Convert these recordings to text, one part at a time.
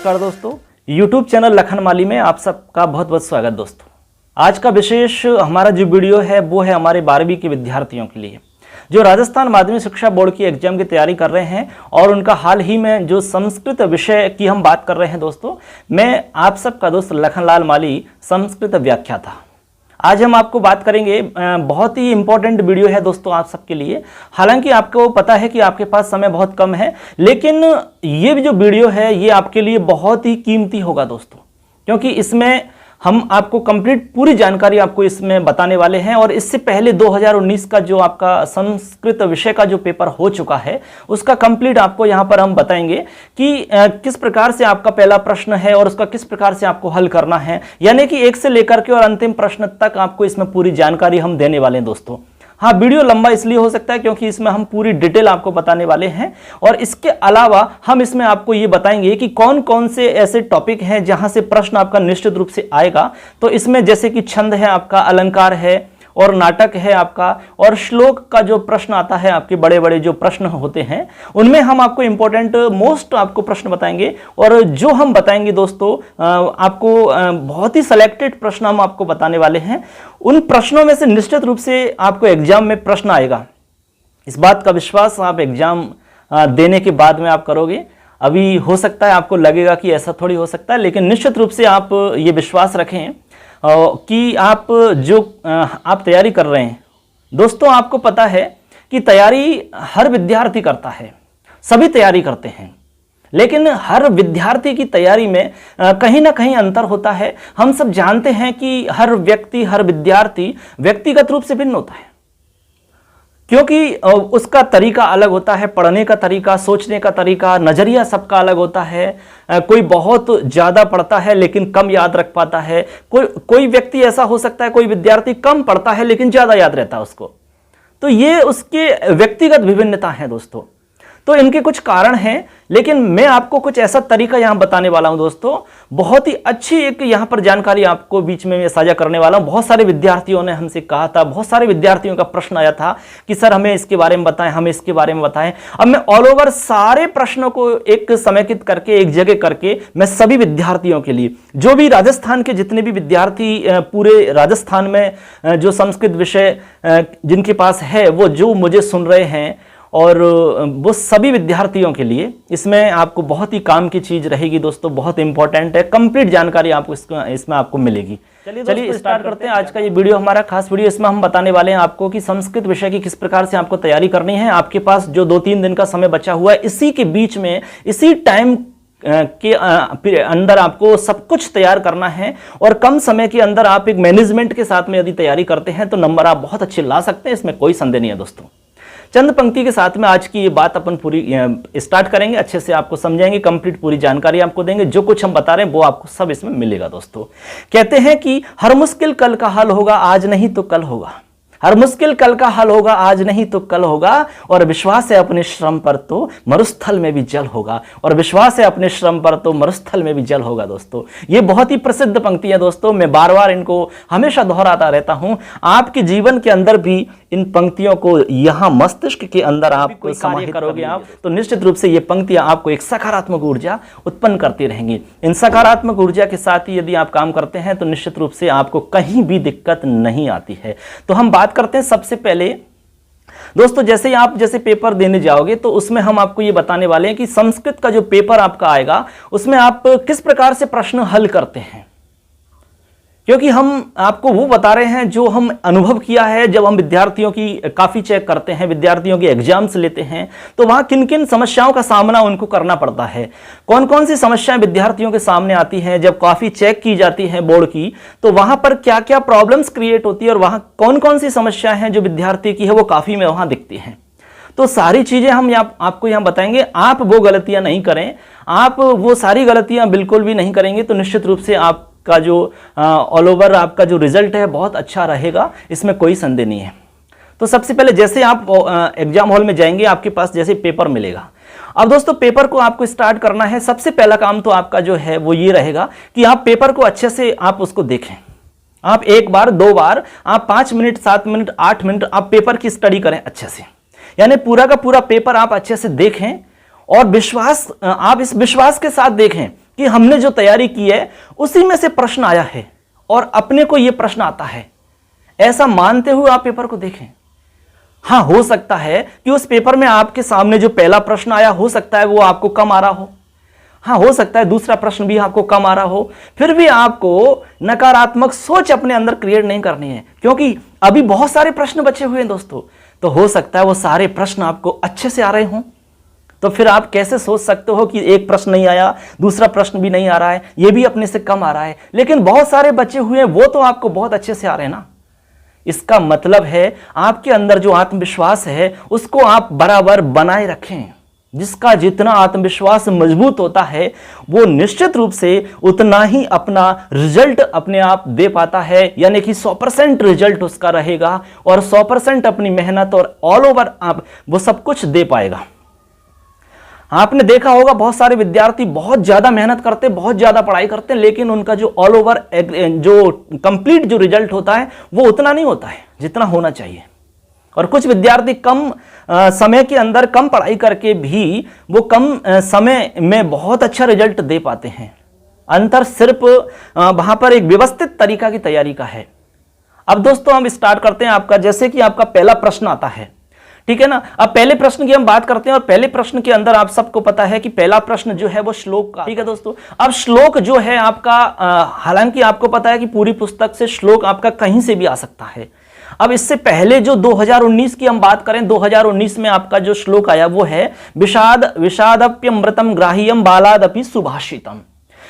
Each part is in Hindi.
नमस्कार दोस्तों, YouTube चैनल लखन माली में आप सबका बहुत बहुत स्वागत। दोस्तों आज का विशेष हमारा जो वीडियो है वो है हमारे 12वीं के विद्यार्थियों के लिए जो राजस्थान माध्यमिक शिक्षा बोर्ड की एग्जाम की तैयारी कर रहे हैं और उनका हाल ही में जो संस्कृत विषय की हम बात कर रहे हैं। दोस्तों मैं आप सबका दोस्त लखनलाल माली, संस्कृत व्याख्याता। आज हम आपको बात करेंगे, बहुत ही इंपॉर्टेंट वीडियो है दोस्तों आप सबके लिए। हालांकि आपको पता है कि आपके पास समय बहुत कम है, लेकिन ये जो वीडियो है ये आपके लिए बहुत ही कीमती होगा दोस्तों, क्योंकि इसमें हम आपको कंप्लीट पूरी जानकारी आपको इसमें बताने वाले हैं। और इससे पहले 2019 का जो आपका संस्कृत विषय का जो पेपर हो चुका है उसका कंप्लीट आपको यहां पर हम बताएंगे कि किस प्रकार से आपका पहला प्रश्न है और उसका किस प्रकार से आपको हल करना है, यानी कि एक से लेकर के और अंतिम प्रश्न तक आपको इसमें पूरी जानकारी हम देने वाले हैं दोस्तों। हाँ, वीडियो लंबा इसलिए हो सकता है क्योंकि इसमें हम पूरी डिटेल आपको बताने वाले हैं और इसके अलावा हम इसमें आपको ये बताएंगे कि कौन कौन से ऐसे टॉपिक हैं जहां से प्रश्न आपका निश्चित रूप से आएगा। तो इसमें जैसे कि छंद है आपका, अलंकार है और नाटक है आपका, और श्लोक का जो प्रश्न आता है, आपके बड़े बड़े जो प्रश्न होते हैं उनमें हम आपको इंपॉर्टेंट मोस्ट आपको प्रश्न बताएंगे। और जो हम बताएंगे दोस्तों आपको बहुत ही सिलेक्टेड प्रश्न हम आपको बताने वाले हैं। उन प्रश्नों में से निश्चित रूप से आपको एग्जाम में प्रश्न आएगा, इस बात का विश्वास आप एग्जाम देने के बाद में आप करोगे। अभी हो सकता है आपको लगेगा कि ऐसा थोड़ी हो सकता है, लेकिन निश्चित रूप से आप ये विश्वास रखें कि आप जो आप तैयारी कर रहे हैं दोस्तों, आपको पता है कि तैयारी हर विद्यार्थी करता है, सभी तैयारी करते हैं, लेकिन हर विद्यार्थी की तैयारी में कहीं ना कहीं अंतर होता है। हम सब जानते हैं कि हर व्यक्ति, हर विद्यार्थी व्यक्तिगत रूप से भिन्न होता है, क्योंकि उसका तरीका अलग होता है, पढ़ने का तरीका, सोचने का तरीका, नजरिया सबका अलग होता है। कोई बहुत ज्यादा पढ़ता है लेकिन कम याद रख पाता है, कोई व्यक्ति ऐसा हो सकता है, कोई विद्यार्थी कम पढ़ता है लेकिन ज्यादा याद रहता है उसको। तो ये उसके व्यक्तिगत विभिन्नता है दोस्तों। तो इनके कुछ कारण हैं, लेकिन मैं आपको कुछ ऐसा तरीका यहां बताने वाला हूं दोस्तों, बहुत ही अच्छी एक यहां पर जानकारी आपको बीच में साझा करने वाला हूं। बहुत सारे विद्यार्थियों ने हमसे कहा था, बहुत सारे विद्यार्थियों का प्रश्न आया था कि सर हमें इसके बारे में बताएं, हमें इसके बारे में बताएं। अब मैं ऑल ओवर सारे प्रश्नों को एक समेकित करके, एक जगह करके, मैं सभी विद्यार्थियों के लिए, जो भी राजस्थान के जितने भी विद्यार्थी पूरे राजस्थान में जो संस्कृत विषय जिनके पास है, वो जो मुझे सुन रहे हैं, और वो सभी विद्यार्थियों के लिए इसमें आपको बहुत ही काम की चीज रहेगी दोस्तों, बहुत इंपॉर्टेंट है। कंप्लीट जानकारी आपको इसमें आपको मिलेगी। चलिए स्टार्ट करते हैं आज का ये वीडियो, हमारा खास वीडियो। इसमें हम बताने वाले हैं आपको कि संस्कृत विषय की किस प्रकार से आपको तैयारी करनी है। आपके पास जो 2-3 दिन का समय बचा हुआ है, इसी के बीच में, इसी टाइम के अंदर आपको सब कुछ तैयार करना है और कम समय के अंदर आप एक मैनेजमेंट के साथ में यदि तैयारी करते हैं तो नंबर आप बहुत अच्छे ला सकते हैं, इसमें कोई संदेह नहीं है दोस्तों। चंद पंक्ति के साथ में आज की ये बात अपन पूरी स्टार्ट करेंगे, अच्छे से आपको समझाएंगे, कंप्लीट पूरी जानकारी आपको देंगे। जो कुछ हम बता रहे हैं वो आपको सब इसमें मिलेगा दोस्तों। कहते हैं कि हर मुश्किल कल का हल होगा, आज नहीं तो कल होगा। हर मुश्किल कल का हल होगा, आज नहीं तो कल होगा। और विश्वास है अपने श्रम पर तो मरुस्थल में भी जल होगा। और विश्वास है अपने श्रम पर तो मरुस्थल में भी जल होगा दोस्तों। ये बहुत ही प्रसिद्ध पंक्ति है दोस्तों, मैं बार बार इनको हमेशा दोहराता रहता हूं। आपके जीवन के अंदर भी इन पंक्तियों को यहां मस्तिष्क के अंदर आप कोई समाहित करोगे आप, तो निश्चित रूप से ये पंक्तियां आपको एक सकारात्मक ऊर्जा उत्पन्न करती रहेंगी। इन सकारात्मक ऊर्जा के साथ ही यदि आप काम करते हैं तो निश्चित रूप से आपको कहीं भी दिक्कत नहीं आती है। तो हम बात करते हैं सबसे पहले दोस्तों, जैसे ही आप पेपर देने जाओगे तो उसमें हम आपको ये बताने वाले हैं कि संस्कृत का जो पेपर आपका आएगा उसमें आप किस प्रकार से प्रश्न हल करते हैं, क्योंकि हम आपको वो बता रहे हैं जो हम अनुभव किया है। जब हम विद्यार्थियों की काफी चेक करते हैं, विद्यार्थियों के एग्जाम्स लेते हैं, तो वहां किन किन समस्याओं का सामना उनको करना पड़ता है, कौन कौन सी समस्याएं विद्यार्थियों के सामने आती हैं। जब काफी चेक की जाती है बोर्ड की, तो वहां पर क्या क्या प्रॉब्लम्स क्रिएट होती है और वहां कौन कौन सी समस्याएं हैं जो विद्यार्थी की है वो काफी में वहां दिखती हैं। तो सारी चीजें हम आपको यहां बताएंगे। आप वो गलतियां नहीं करें, आप वो सारी गलतियां बिल्कुल भी नहीं करेंगे, तो निश्चित रूप से आप का जो ऑल ओवर आपका जो रिजल्ट है बहुत अच्छा रहेगा, इसमें कोई संदेह नहीं है। तो सबसे पहले जैसे आप एग्जाम हॉल में जाएंगे, आपके पास जैसे पेपर मिलेगा। अब दोस्तों पेपर को आपको स्टार्ट करना है। सबसे पहला काम तो आपका जो है वो ये रहेगा कि आप पेपर को अच्छे से आप उसको देखें। आप 1 बार 2 बार, आप 5 मिनट 7 मिनट 8 मिनट आप पेपर की स्टडी करें अच्छे से, यानी पूरा का पूरा पेपर आप अच्छे से देखें और विश्वास, आप इस विश्वास के साथ देखें कि हमने जो तैयारी की है उसी में से प्रश्न आया है और अपने को यह प्रश्न आता है, ऐसा मानते हुए आप पेपर को देखें। हां, हो सकता है कि उस पेपर में आपके सामने जो पहला प्रश्न आया हो सकता है वो आपको कम आ रहा हो, हाँ हो सकता है दूसरा प्रश्न भी आपको कम आ रहा हो, फिर भी आपको नकारात्मक सोच अपने अंदर क्रिएट नहीं करनी है, क्योंकि अभी बहुत सारे प्रश्न बचे हुए हैं दोस्तों। तो हो सकता है वो सारे प्रश्न आपको अच्छे से आ रहे हों, तो फिर आप कैसे सोच सकते हो कि एक प्रश्न नहीं आया, दूसरा प्रश्न भी नहीं आ रहा है, ये भी अपने से कम आ रहा है, लेकिन बहुत सारे बचे हुए हैं वो तो आपको बहुत अच्छे से आ रहे हैं ना। इसका मतलब है आपके अंदर जो आत्मविश्वास है उसको आप बराबर बनाए रखें। जिसका जितना आत्मविश्वास मजबूत होता है वो निश्चित रूप से उतना ही अपना रिजल्ट अपने आप दे पाता है, यानी कि 100% रिजल्ट उसका रहेगा और 100% अपनी मेहनत और ऑल ओवर आप वो सब कुछ दे पाएगा। आपने देखा होगा बहुत सारे विद्यार्थी बहुत ज्यादा मेहनत करते, बहुत ज्यादा पढ़ाई करते हैं, लेकिन उनका जो ऑल ओवर जो कंप्लीट जो रिजल्ट होता है वो उतना नहीं होता है जितना होना चाहिए। और कुछ विद्यार्थी कम समय के अंदर कम पढ़ाई करके भी वो कम समय में बहुत अच्छा रिजल्ट दे पाते हैं। अंतर सिर्फ वहां पर एक व्यवस्थित तरीका की तैयारी का है। अब दोस्तों हम स्टार्ट करते हैं आपका, जैसे कि आपका पहला प्रश्न आता है, ठीक है ना। अब पहले प्रश्न की हम बात करते हैं और पहले प्रश्न के अंदर आप सबको पता है कि पहला प्रश्न जो है वो श्लोक का, ठीक है दोस्तों। अब श्लोक जो है आपका हालांकि आपको पता है कि पूरी पुस्तक से श्लोक आपका कहीं से भी आ सकता है। अब इससे पहले जो 2019 की हम बात करें, 2019 में आपका जो श्लोक आया वो है विषादप्यमृतम ग्राह्यम बालादपि सुभाषितम।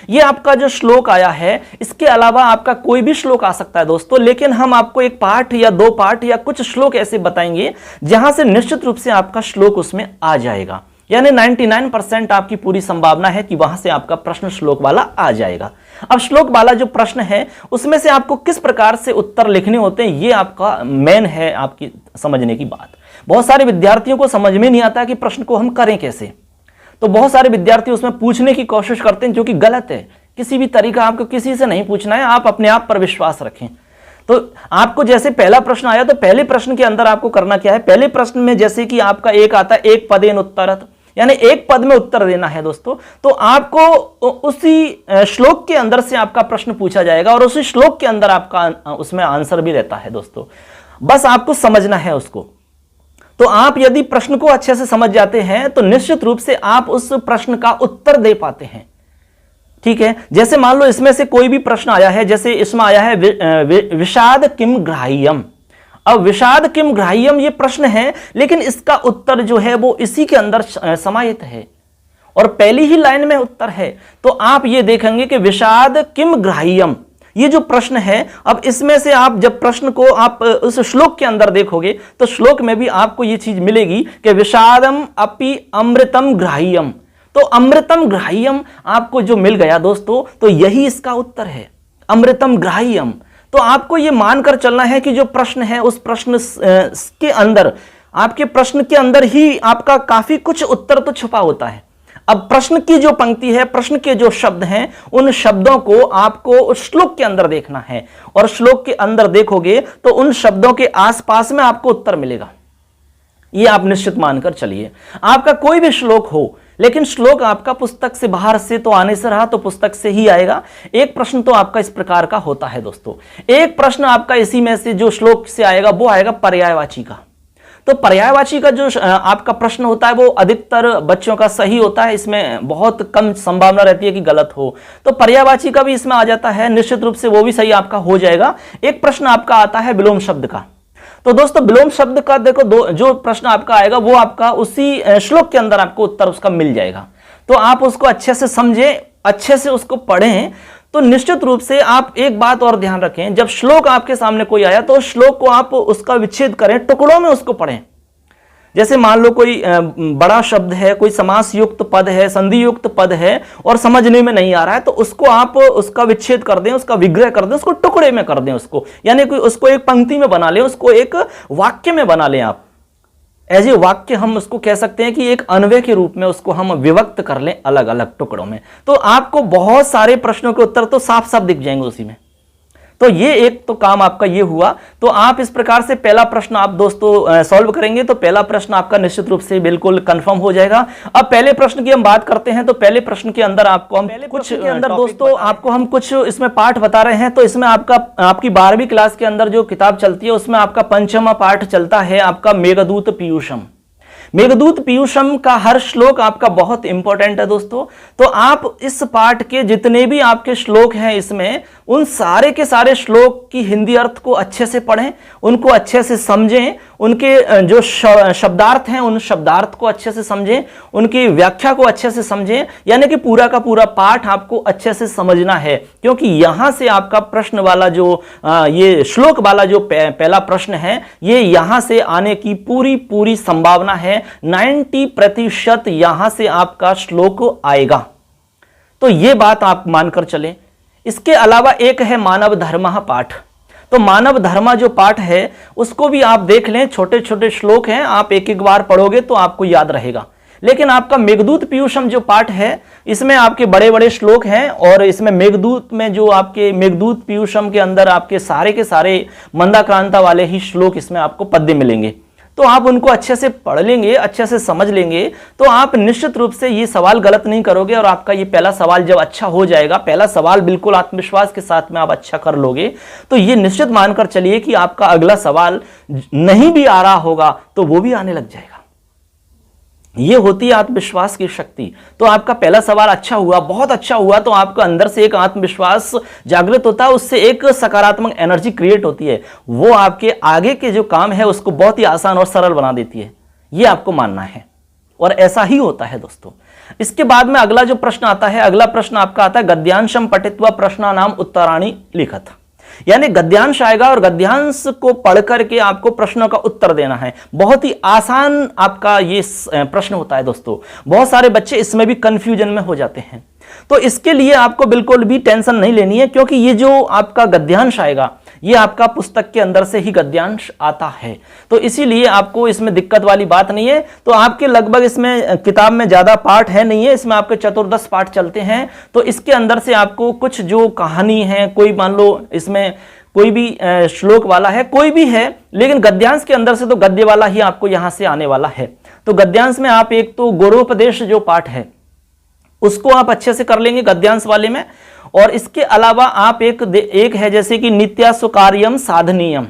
ये आपका जो श्लोक आया है, इसके अलावा आपका कोई भी श्लोक आ सकता है दोस्तों, लेकिन हम आपको एक पाठ या दो पाठ या कुछ श्लोक ऐसे बताएंगे जहां से निश्चित रूप से आपका श्लोक उसमें आ जाएगा, यानी 99% आपकी पूरी संभावना है कि वहां से आपका प्रश्न श्लोक वाला आ जाएगा। अब श्लोक वाला जो प्रश्न है उसमें से आपको किस प्रकार से उत्तर लिखने होते हैं, ये आपका मेन है आपकी समझने की बात। बहुत सारे विद्यार्थियों को समझ में नहीं आता कि प्रश्न को हम करें कैसे, तो बहुत सारे विद्यार्थी उसमें पूछने की कोशिश करते हैं, जो कि गलत है। किसी भी तरीका आपको किसी से नहीं पूछना है, आप अपने आप पर विश्वास रखें। तो आपको जैसे पहला प्रश्न आया तो पहले प्रश्न के अंदर आपको करना क्या है, पहले प्रश्न में जैसे कि आपका एक आता है एक पदेन उत्तरत, यानी एक पद में उत्तर देना है दोस्तों। तो आपको उसी श्लोक के अंदर से आपका प्रश्न पूछा जाएगा और उसी श्लोक के अंदर आपका उसमें आंसर भी रहता है दोस्तों, बस आपको समझना है उसको। तो आप यदि प्रश्न को अच्छे से समझ जाते हैं तो निश्चित रूप से आप उस प्रश्न का उत्तर दे पाते हैं, ठीक है। जैसे मान लो इसमें से कोई भी प्रश्न आया है, जैसे इसमें आया है विषाद किम ग्राह्यम। अब विषाद किम ग्राह्यम ये प्रश्न है, लेकिन इसका उत्तर जो है वो इसी के अंदर समाहित है और पहली ही लाइन में उत्तर है। तो आप ये देखेंगे कि विषाद किम ग्राह्यम ये जो प्रश्न है, अब इसमें से आप जब प्रश्न को आप उस श्लोक के अंदर देखोगे तो श्लोक में भी आपको ये चीज मिलेगी कि विषादम अपि अमृतम ग्राह्यम। तो अमृतम ग्राह्यम आपको जो मिल गया दोस्तों, तो यही इसका उत्तर है, अमृतम ग्राह्यम। तो आपको ये मानकर चलना है कि जो प्रश्न है उस प्रश्न के अंदर, आपके प्रश्न के अंदर ही आपका काफी कुछ उत्तर तो छुपा होता है। अब प्रश्न की जो पंक्ति है, प्रश्न के जो शब्द हैं, उन शब्दों को आपको उस श्लोक के अंदर देखना है और श्लोक के अंदर देखोगे तो उन शब्दों के आसपास में आपको उत्तर मिलेगा। ये आप निश्चित मानकर चलिए। आपका कोई भी श्लोक हो, लेकिन श्लोक आपका पुस्तक से बाहर से तो आने से रहा तो पुस्तक से ही आएगा। एक प्रश्न तो आपका इस प्रकार का होता है दोस्तों, एक प्रश्न आपका इसी में से जो श्लोक से आएगा वो आएगा पर्यायवाची का। तो पर्यायवाची का जो आपका प्रश्न होता है वो अधिकतर बच्चों का सही होता है, इसमें बहुत कम संभावना रहती है कि गलत हो। तो पर्यायवाची का भी इसमें आ जाता है, निश्चित रूप से वो भी सही आपका हो जाएगा। एक प्रश्न आपका आता है विलोम शब्द का। तो दोस्तों विलोम शब्द का देखो जो प्रश्न आपका आएगा वो आपका उसी श्लोक के अंदर आपको उत्तर उसका मिल जाएगा। तो आप उसको अच्छे से समझें, अच्छे से उसको पढ़ें। तो निश्चित रूप से आप एक बात और ध्यान रखें, जब श्लोक आपके सामने कोई आया तो श्लोक को आप उसका विच्छेद करें, टुकड़ों में उसको पढ़ें। जैसे मान लो कोई बड़ा शब्द है, कोई समास युक्त पद है, संधि युक्त पद है और समझने में नहीं आ रहा है, तो उसको आप उसका विच्छेद कर दें, उसका विग्रह कर दें, उसको टुकड़े में कर दें, उसको यानी कि उसको एक पंक्ति में बना लें, उसको एक वाक्य में बना लें। आप एज ए वाक्य हम उसको कह सकते हैं कि एक अन्वय के रूप में उसको हम विभक्त कर लें अलग अलग टुकड़ों में। तो आपको बहुत सारे प्रश्नों के उत्तर तो साफ साफ दिख जाएंगे उसी में। तो ये एक तो काम आपका ये हुआ। तो आप इस प्रकार से पहला प्रश्न आप दोस्तों सॉल्व करेंगे तो पहला प्रश्न आपका निश्चित रूप से बिल्कुल कंफर्म हो जाएगा। अब पहले प्रश्न की हम बात करते हैं। तो पहले प्रश्न के अंदर आपको हम कुछ के अंदर दोस्तों आपको हम कुछ इसमें पाठ बता रहे हैं। तो इसमें आपकी 12वीं क्लास के अंदर जो किताब चलती है उसमें आपका पंचमा पाठ चलता है आपका मेघदूत पीयूषम। मेघदूत पीयूषम का हर श्लोक आपका बहुत इंपॉर्टेंट है दोस्तों। तो आप इस पाठ के जितने भी आपके श्लोक हैं इसमें उन सारे के सारे श्लोक की हिंदी अर्थ को अच्छे से पढ़ें, उनको अच्छे से समझें, उनके जो शब्दार्थ हैं उन शब्दार्थ को अच्छे से समझें, उनकी व्याख्या को अच्छे से समझें। यानी कि पूरा का पूरा पाठ आपको अच्छे से समझना है, क्योंकि यहां से आपका प्रश्न वाला जो ये श्लोक वाला जो पहला प्रश्न है ये यहां से आने की पूरी संभावना है। 90% यहां से आपका श्लोक आएगा। तो ये बात आप मानकर चलें। इसके अलावा एक है मानव धर्म पाठ। तो मानव धर्म जो पाठ है उसको भी आप देख लें, छोटे छोटे श्लोक हैं, आप एक एक बार पढ़ोगे तो आपको याद रहेगा। लेकिन आपका मेघदूत पीयूषम जो पाठ है इसमें आपके बड़े बड़े श्लोक हैं और इसमें मेघदूत में जो आपके मेघदूत पीयूषम के अंदर आपके सारे के सारे मंदाक्रांता वाले ही श्लोक इसमें आपको पद्य मिलेंगे। तो आप उनको अच्छे से पढ़ लेंगे, अच्छे से समझ लेंगे तो आप निश्चित रूप से ये सवाल गलत नहीं करोगे। और आपका ये पहला सवाल जब अच्छा हो जाएगा, पहला सवाल बिल्कुल आत्मविश्वास के साथ में आप अच्छा कर लोगे तो ये निश्चित मानकर चलिए कि आपका अगला सवाल नहीं भी आ रहा होगा तो वो भी आने लग जाएगा। ये होती है आत्मविश्वास की शक्ति। तो आपका पहला सवाल अच्छा हुआ, बहुत अच्छा हुआ, तो आपका अंदर से एक आत्मविश्वास जागृत होता है, उससे एक सकारात्मक एनर्जी क्रिएट होती है, वो आपके आगे के जो काम है उसको बहुत ही आसान और सरल बना देती है। ये आपको मानना है और ऐसा ही होता है दोस्तों। इसके बाद में अगला जो प्रश्न आता है, अगला प्रश्न आपका आता है गद्यांशम पठित्वा प्रश्नानाम उत्तराणि लिखत। यानी गद्यांश आएगा और गद्यांश को पढ़ करके आपको प्रश्नों का उत्तर देना है। बहुत ही आसान आपका ये प्रश्न होता है दोस्तों। बहुत सारे बच्चे इसमें भी कंफ्यूजन में हो जाते हैं। तो इसके लिए आपको बिल्कुल भी टेंशन नहीं लेनी है, क्योंकि ये जो आपका गद्यांश आएगा ये आपका पुस्तक के अंदर से ही गद्यांश आता है। तो इसीलिए आपको इसमें दिक्कत वाली बात नहीं है। तो आपके लगभग इसमें किताब में ज्यादा पाठ है नहीं है, इसमें आपके 14 पाठ चलते हैं। तो इसके अंदर से आपको कुछ जो कहानी है, कोई मान लो इसमें कोई भी श्लोक वाला है, कोई भी है, लेकिन गद्यांश के अंदर से तो गद्य वाला ही आपको यहां से आने वाला है। तो गद्यांश में आप एक तो गौरवोपदेश जो पाठ है उसको आप अच्छे से कर लेंगे गद्यांश वाले में। और इसके अलावा आप एक है जैसे कि नित्या सुकार्यम साधनीयम,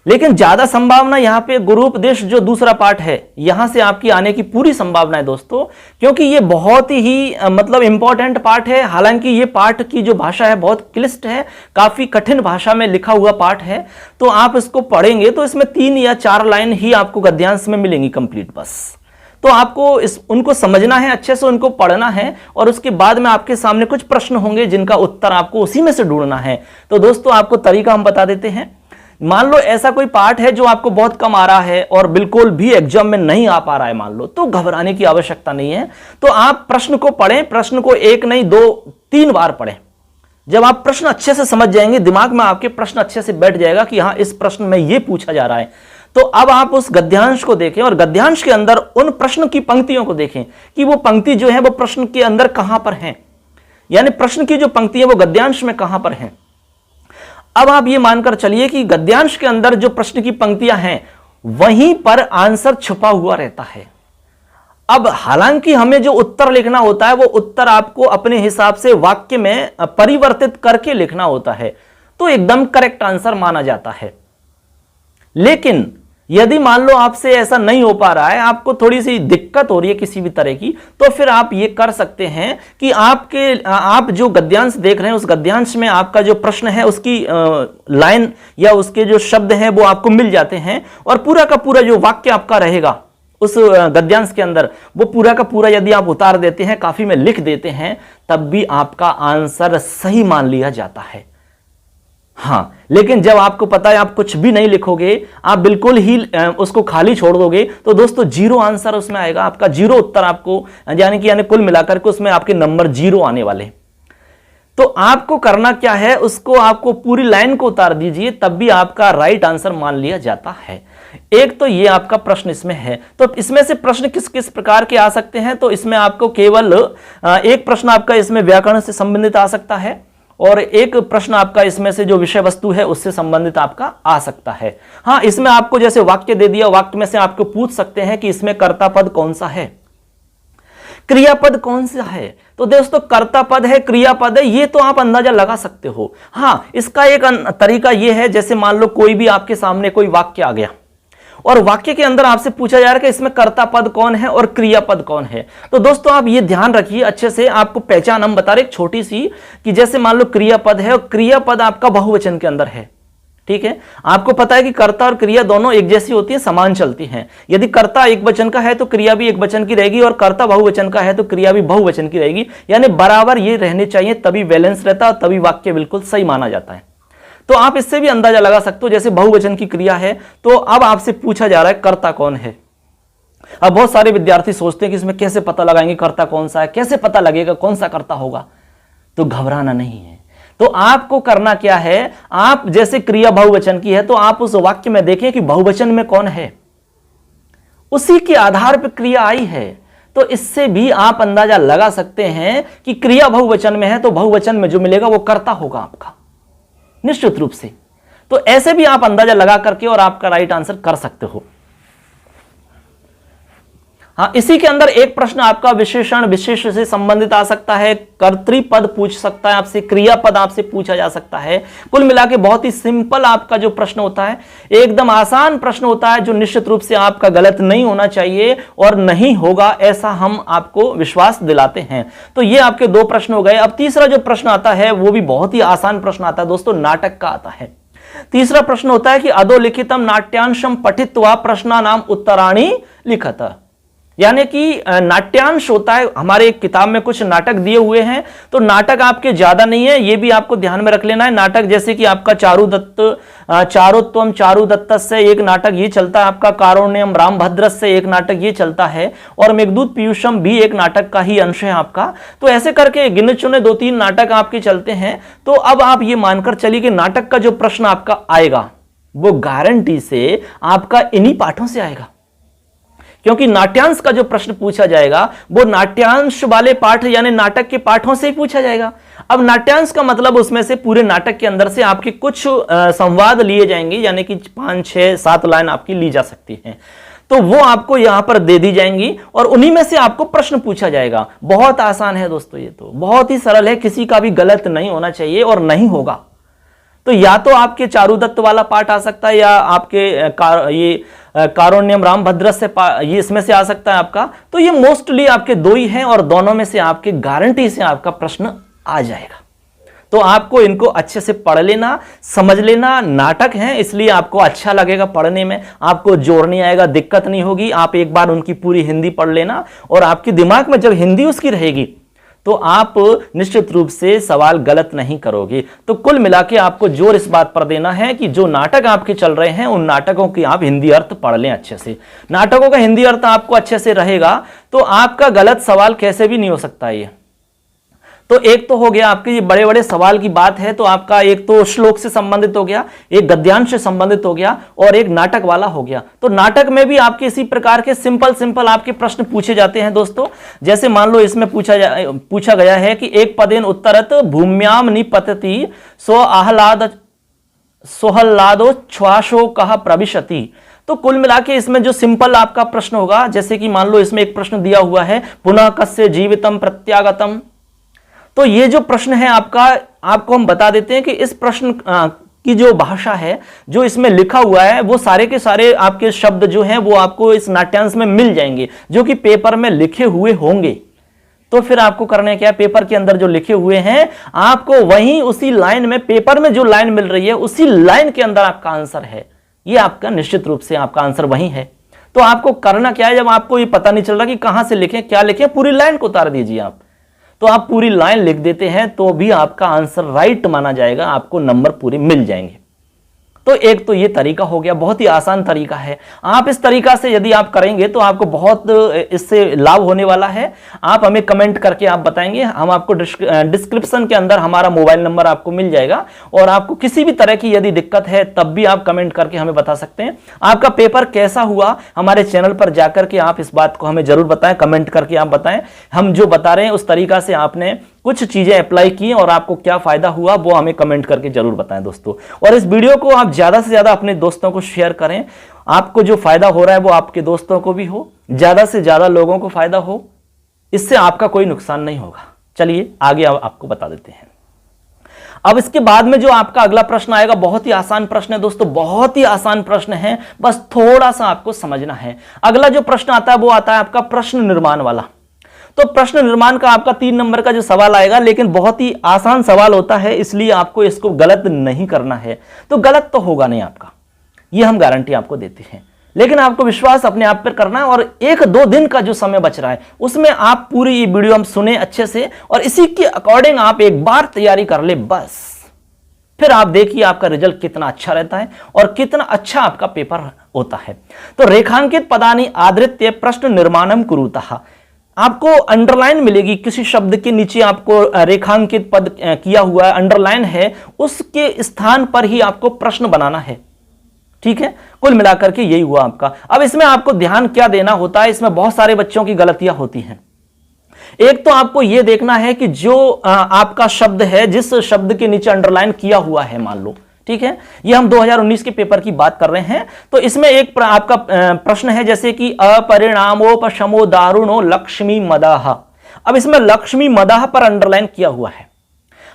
लेकिन ज्यादा संभावना यहां पे गुरुपदेश जो दूसरा पाठ है यहां से आपकी आने की पूरी संभावना है दोस्तों, क्योंकि ये बहुत ही मतलब इंपॉर्टेंट पाठ है। हालांकि ये पाठ की जो भाषा है बहुत क्लिष्ट है, काफी कठिन भाषा में लिखा हुआ पाठ है। तो आप इसको पढ़ेंगे तो इसमें 3 या 4 लाइन ही आपको गद्यांश में मिलेंगी कंप्लीट बस। तो आपको उनको समझना है, अच्छे से उनको पढ़ना है और उसके बाद में आपके सामने कुछ प्रश्न होंगे जिनका उत्तर आपको उसी में से ढूंढना है। तो दोस्तों आपको तरीका हम बता देते हैं। मान लो ऐसा कोई पार्ट है जो आपको बहुत कम आ रहा है और बिल्कुल भी एग्जाम में नहीं आ पा रहा है मान लो, तो घबराने की आवश्यकता नहीं है। तो आप प्रश्न को पढ़ें, प्रश्न को 1 नहीं 2 3 बार पढ़ें। जब आप प्रश्न अच्छे से समझ जाएंगे, दिमाग में आपके प्रश्न अच्छे से बैठ जाएगा कि हाँ इस प्रश्न में ये पूछा जा रहा है, तो अब आप उस गद्यांश को देखें और गद्यांश के अंदर उन प्रश्न की पंक्तियों को देखें कि वो पंक्ति जो है वो प्रश्न के अंदर कहां पर है, यानी प्रश्न की जो पंक्ति है वो गद्यांश में कहां पर है। अब आप ये मानकर चलिए कि गद्यांश के अंदर जो प्रश्न की पंक्तियां हैं वहीं पर आंसर छुपा हुआ रहता है। अब हालांकि हमें जो उत्तर लिखना होता है वो उत्तर आपको अपने हिसाब से वाक्य में परिवर्तित करके लिखना होता है, तो एकदम करेक्ट आंसर माना जाता है। लेकिन यदि मान लो आपसे ऐसा नहीं हो पा रहा है, आपको थोड़ी सी दिक्कत हो रही है किसी भी तरह की, तो फिर आप ये कर सकते हैं कि आप जो गद्यांश देख रहे हैं उस गद्यांश में आपका जो प्रश्न है उसकी लाइन या उसके जो शब्द हैं वो आपको मिल जाते हैं और पूरा का पूरा जो वाक्य आपका रहेगा उस गद्यांश के अंदर वो पूरा का पूरा यदि आप उतार देते हैं, काफी में लिख देते हैं, तब भी आपका आंसर सही मान लिया जाता है। हाँ, लेकिन जब आपको पता है आप कुछ भी नहीं लिखोगे, आप बिल्कुल ही उसको खाली छोड़ दोगे, तो दोस्तों 0 आंसर उसमें आएगा, आपका 0 उत्तर आपको, यानी कुल मिलाकर के उसमें आपके नंबर 0 आने वाले। तो आपको करना क्या है, उसको आपको पूरी लाइन को उतार दीजिए, तब भी आपका राइट आंसर मान लिया जाता है। एक तो ये आपका प्रश्न इसमें है। तो इसमें से प्रश्न किस किस प्रकार के आ सकते हैं, तो इसमें आपको केवल एक प्रश्न आपका इसमें व्याकरण से संबंधित आ सकता है और एक प्रश्न आपका इसमें से जो विषय वस्तु है उससे संबंधित आपका आ सकता है। हाँ, इसमें आपको जैसे वाक्य दे दिया, वाक्य में से आपको पूछ सकते हैं कि इसमें कर्ता पद कौन सा है, क्रियापद कौन सा है। तो दोस्तों कर्ता पद है, क्रियापद है, ये तो आप अंदाजा लगा सकते हो। हाँ, इसका एक तरीका यह है, जैसे मान लो कोई भी आपके सामने कोई वाक्य आ गया और वाक्य के अंदर आपसे पूछा जा रहा है कि इसमें कर्ता पद कौन है और क्रियापद कौन है। तो दोस्तों आप ये ध्यान रखिए अच्छे से, आपको पहचान हम बता रहे एक छोटी सी, कि जैसे मान लो क्रियापद है और क्रियापद आपका बहुवचन के अंदर है, ठीक है। आपको पता है कि कर्ता और क्रिया दोनों एक जैसी होती है, समान चलती हैं। यदि कर्ता एक वचन का है तो क्रिया भी एक वचन की रहेगी, और कर्ता बहुवचन का है तो क्रिया भी बहुवचन की रहेगी, यानी बराबर ये रहने चाहिए, तभी बैलेंस रहता है और तभी वाक्य बिल्कुल सही माना जाता है। तो आप इससे भी अंदाजा लगा सकते हो, जैसे बहुवचन की क्रिया है तो अब आपसे पूछा जा रहा है कर्ता कौन है। अब बहुत सारे विद्यार्थी सोचते हैं कि इसमें कैसे पता लगाएंगे कर्ता कौन सा है, कैसे पता लगेगा कौन सा कर्ता होगा। तो घबराना नहीं है। तो आपको करना क्या है, आप जैसे क्रिया बहुवचन की है तो आप उस वाक्य में देखें कि बहुवचन में कौन है, उसी के आधार पर क्रिया आई है। तो इससे भी आप अंदाजा लगा सकते हैं कि क्रिया बहुवचन में है तो बहुवचन में जो मिलेगा वो कर्ता होगा आपका, निश्चित रूप से। तो ऐसे भी आप अंदाजा लगा करके और आपका राइट आंसर कर सकते हो। हाँ, इसी के अंदर एक प्रश्न आपका विशेषण विशेष से संबंधित आ सकता है, कर्तृपद पूछ सकता है आपसे, क्रियापद आपसे पूछा जा सकता है। कुल मिला के बहुत ही सिंपल आपका जो प्रश्न होता है, एकदम आसान प्रश्न होता है, जो निश्चित रूप से आपका गलत नहीं होना चाहिए और नहीं होगा, ऐसा हम आपको विश्वास दिलाते हैं। तो ये आपके 2 प्रश्न हो गए। अब तीसरा जो प्रश्न आता है वो भी बहुत ही आसान प्रश्न आता है दोस्तों, नाटक का आता है। तीसरा प्रश्न होता है कि अधोलिखितम नाट्यांशम पठित्वा प्रश्नानाम उत्तराणि लिखत, यानी कि नाट्यांश होता है। हमारे एक किताब में कुछ नाटक दिए हुए हैं, तो नाटक आपके ज्यादा नहीं है, ये भी आपको ध्यान में रख लेना है। नाटक जैसे कि आपका चारुत्वम चारुदत्त से एक नाटक ये चलता है, आपका कारुण्यम रामभद्र से एक नाटक ये चलता है, और मेघदूत पीयूषम भी एक नाटक का ही अंश है आपका। तो ऐसे करके गिने चुने 2-3 नाटक आपके चलते हैं। तो अब आप ये मानकर चलिए कि नाटक का जो प्रश्न आपका आएगा वो गारंटी से आपका इन्हीं पाठों से आएगा, क्योंकि नाट्यांश का जो प्रश्न पूछा जाएगा वो नाट्यांश वाले पाठ यानी नाटक के पाठों से ही पूछा जाएगा। अब नाट्यांश का मतलब उसमें से पूरे नाटक के अंदर से आपके कुछ संवाद लिए जाएंगे, यानी कि 5, 6, 7 लाइन आपकी ली जा सकती हैं। तो वो आपको यहां पर दे दी जाएंगी और उन्हीं में से आपको प्रश्न पूछा जाएगा। बहुत आसान है दोस्तों, ये तो बहुत ही सरल है, किसी का भी गलत नहीं होना चाहिए और नहीं होगा। तो या तो आपके चारुदत्त वाला पाठ आ सकता है, या आपके कारुण्यम रामभद्र से ये इसमें से आ सकता है आपका। तो ये मोस्टली आपके 2 ही हैं और दोनों में से आपके गारंटी से आपका प्रश्न आ जाएगा। तो आपको इनको अच्छे से पढ़ लेना, समझ लेना। नाटक हैं इसलिए आपको अच्छा लगेगा पढ़ने में, आपको जोर नहीं आएगा, दिक्कत नहीं होगी। आप एक बार उनकी पूरी हिंदी पढ़ लेना और आपके दिमाग में जब हिंदी उसकी रहेगी तो आप निश्चित रूप से सवाल गलत नहीं करोगे। तो कुल मिला के आपको जोर इस बात पर देना है कि जो नाटक आपके चल रहे हैं उन नाटकों की आप हिंदी अर्थ पढ़ लें अच्छे से। नाटकों का हिंदी अर्थ आपको अच्छे से रहेगा तो आपका गलत सवाल कैसे भी नहीं हो सकता। ये तो एक तो हो गया आपके ये बड़े बड़े सवाल की बात है, तो आपका एक तो श्लोक से संबंधित हो गया, एक गद्यांश से संबंधित हो गया और एक नाटक वाला हो गया। तो नाटक में भी आपके इसी प्रकार के सिंपल आपके प्रश्न पूछे जाते हैं दोस्तों। जैसे मान लो इसमें पूछा गया है कि एक पदेन उत्तरत भूम्याम निपतति सोहल्लादो श्वासो कह प्रविशति। तो कुल मिला के इसमें जो सिंपल आपका प्रश्न होगा, जैसे कि मान लो इसमें एक प्रश्न दिया हुआ है पुनः कस्य जीवितम प्रत्यागतम। तो ये जो प्रश्न है आपका, आपको हम बता देते हैं कि इस प्रश्न की जो भाषा है, जो इसमें लिखा हुआ है, वो सारे के सारे आपके शब्द जो हैं वो आपको इस नाट्यांश में मिल जाएंगे, जो कि पेपर में लिखे हुए होंगे। तो फिर आपको करना क्या है, पेपर के अंदर जो लिखे हुए हैं आपको वहीं उसी लाइन में, पेपर में जो लाइन मिल रही है उसी लाइन के अंदर आपका आंसर है। ये आपका निश्चित रूप से आपका आंसर वही है। तो आपको करना क्या है, जब आपको ये पता नहीं चल रहा कि कहां से लिखें क्या लिखें, पूरी लाइन को उतार दीजिए आप। तो आप पूरी लाइन लिख देते हैं तो भी आपका आंसर राइट माना जाएगा, आपको नंबर पूरे मिल जाएंगे। तो एक तो ये तरीका हो गया, बहुत ही आसान तरीका है। आप इस तरीका से यदि आप करेंगे तो आपको बहुत इससे लाभ होने वाला है। आप हमें कमेंट करके आप बताएंगे, हम आपको डिस्क्रिप्शन के अंदर हमारा मोबाइल नंबर आपको मिल जाएगा और आपको किसी भी तरह की यदि दिक्कत है तब भी आप कमेंट करके हमें बता सकते हैं। आपका पेपर कैसा हुआ हमारे चैनल पर जाकर के आप इस बात को हमें जरूर बताएं, कमेंट करके आप बताएं। हम जो बता रहे हैं उस तरीका से आपने कुछ चीजें अप्लाई की और आपको क्या फायदा हुआ वो हमें कमेंट करके जरूर बताएं दोस्तों। और इस वीडियो को आप ज्यादा से ज्यादा अपने दोस्तों को शेयर करें। आपको जो फायदा हो रहा है वो आपके दोस्तों को भी हो, ज्यादा से ज्यादा लोगों को फायदा हो, इससे आपका कोई नुकसान नहीं होगा। चलिए आगे आपको बता देते हैं। अब इसके बाद में जो आपका अगला प्रश्न आएगा बहुत ही आसान प्रश्न है दोस्तों, बहुत ही आसान प्रश्न है, बस थोड़ा सा आपको समझना है। अगला जो प्रश्न आता है वो आता है आपका प्रश्न निर्माण वाला। तो प्रश्न निर्माण का आपका 3 नंबर का जो सवाल आएगा, लेकिन बहुत ही आसान सवाल होता है, इसलिए आपको इसको गलत नहीं करना है। तो गलत तो होगा नहीं आपका, ये हम गारंटी आपको देते हैं, लेकिन आपको विश्वास अपने आप पर करना है। और 1-2 दिन का जो समय बच रहा है उसमें आप पूरी ये वीडियो हम सुने अच्छे से और इसी के अकॉर्डिंग आप एक बार तैयारी कर ले, बस फिर आप देखिए आपका रिजल्ट कितना अच्छा रहता है और कितना अच्छा आपका पेपर होता है। तो रेखांकित पदानि आदृत्य प्रश्न निर्माणम कुरुतः, आपको अंडरलाइन मिलेगी, किसी शब्द के नीचे आपको रेखांकित पद किया हुआ है, अंडरलाइन है, उसके स्थान पर ही आपको प्रश्न बनाना है। ठीक है, कुल मिलाकर के यही हुआ आपका। अब इसमें आपको ध्यान क्या देना होता है, इसमें बहुत सारे बच्चों की गलतियां होती हैं। एक तो आपको यह देखना है कि जो आपका शब्द है, जिस शब्द के नीचे अंडरलाइन किया हुआ है, मान लो, ठीक है, ये हम 2019 के पेपर की बात कर रहे हैं। तो इसमें एक आपका प्रश्न है जैसे कि अपरिणामोपशमो दारुणो लक्ष्मी मदाह। अब इसमें लक्ष्मी मदाह पर अंडरलाइन किया हुआ है।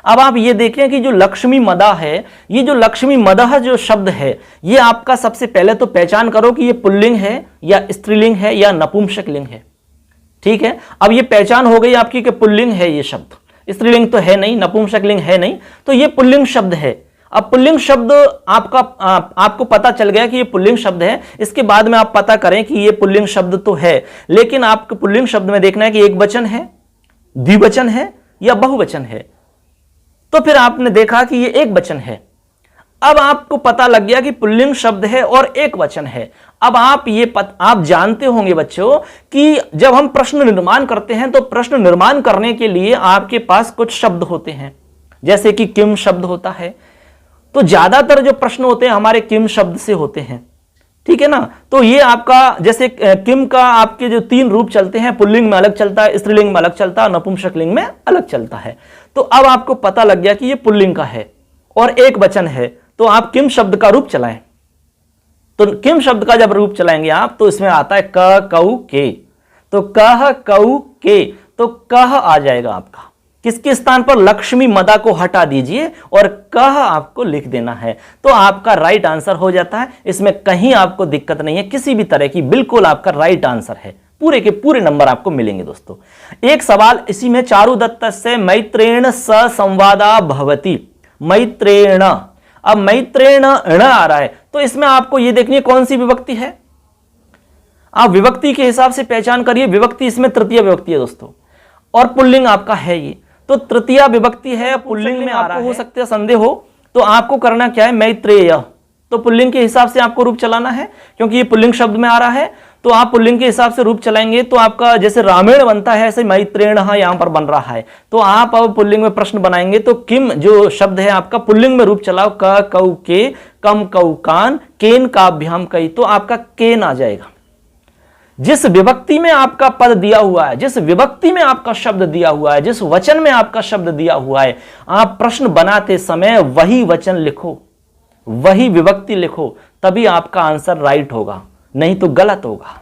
अब आप ये देखें कि जो लक्ष्मी मदाह है, ये जो लक्ष्मी मदाह जो शब्द है, ये आपका सबसे पहले तो पहचान करो कि ये पुल्लिंग है या स्त्रीलिंग है या नपुंसक लिंग है। ठीक है, अब ये पहचान हो गई आपकी कि पुल्लिंग है ये शब्द, स्त्रीलिंग तो है नहीं, नपुंसक लिंग है नहीं, तो ये पुल्लिंग शब्द है। अब पुल्लिंग शब्द आपको पता चल गया कि ये पुल्लिंग शब्द है। इसके बाद में आप पता करें कि ये पुल्लिंग शब्द तो है, लेकिन आपको पुल्लिंग शब्द में देखना है कि एक वचन है, द्विवचन है या बहुवचन है। तो फिर आपने देखा कि ये एक वचन है। अब आपको पता लग गया कि पुल्लिंग शब्द है और एक वचन है। अब आप आप जानते होंगे बच्चों कि जब हम प्रश्न निर्माण करते हैं तो प्रश्न निर्माण करने के लिए आपके पास कुछ शब्द होते हैं, जैसे कि किम शब्द होता है। तो ज्यादातर जो प्रश्न होते हैं हमारे किम शब्द से होते हैं, ठीक है ना। तो ये आपका जैसे किम का आपके जो 3 रूप चलते हैं, पुल्लिंग में अलग चलता है, स्त्रीलिंग में अलग चलता है, नपुंसक लिंग में अलग चलता है। तो अब आपको पता लग गया कि ये पुल्लिंग का है और एक वचन है, तो आप किम शब्द का रूप चलाएं। तो किम शब्द का जब रूप चलाएंगे आप, तो इसमें आता है क कऊ के। तो कह कऊ के, तो कह आ जाएगा आपका। किसके स्थान पर? लक्ष्मी मदा को हटा दीजिए और कह आपको लिख देना है, तो आपका राइट आंसर हो जाता है। इसमें कहीं आपको दिक्कत नहीं है किसी भी तरह की, बिल्कुल आपका राइट आंसर है। पूरे के पूरे नंबर आपको मिलेंगे दोस्तों। एक सवाल इसी में, चारुदत्तस्य मैत्रेण स संवादा भवति। मैत्रेण, अब मैत्रेण ण आ रहा है, तो इसमें आपको यह देखनी है कौन सी विभक्ति है। आप विभक्ति के हिसाब से पहचान करिए। विभक्ति इसमें तृतीय विभक्ति है दोस्तों, और पुल्लिंग आपका है ये, तो तृतीय विभक्ति है, पुल्लिंग में आ रहा है। हो सकता है संदेह हो, तो आपको करना क्या है, मैत्रेय, तो पुल्लिंग के हिसाब से आपको रूप चलाना है, क्योंकि ये पुल्लिंग शब्द में आ रहा है। तो आप पुल्लिंग के हिसाब से रूप चलाएंगे तो आपका जैसे रामेण बनता है, ऐसे मैत्रेण यहां पर बन रहा है। तो आप अब पुल्लिंग में प्रश्न बनाएंगे तो किम जो शब्द है आपका पुल्लिंग में रूप चलाओ, क कऊ के, कम कऊ कान, केन काभ्याम कई, तो आपका केन आ जाएगा। जिस विभक्ति में आपका पद दिया हुआ है, जिस विभक्ति में आपका शब्द दिया हुआ है, जिस वचन में आपका शब्द दिया हुआ है, आप प्रश्न बनाते समय वही वचन लिखो, वही विभक्ति लिखो, तभी आपका आंसर राइट होगा, नहीं तो गलत होगा।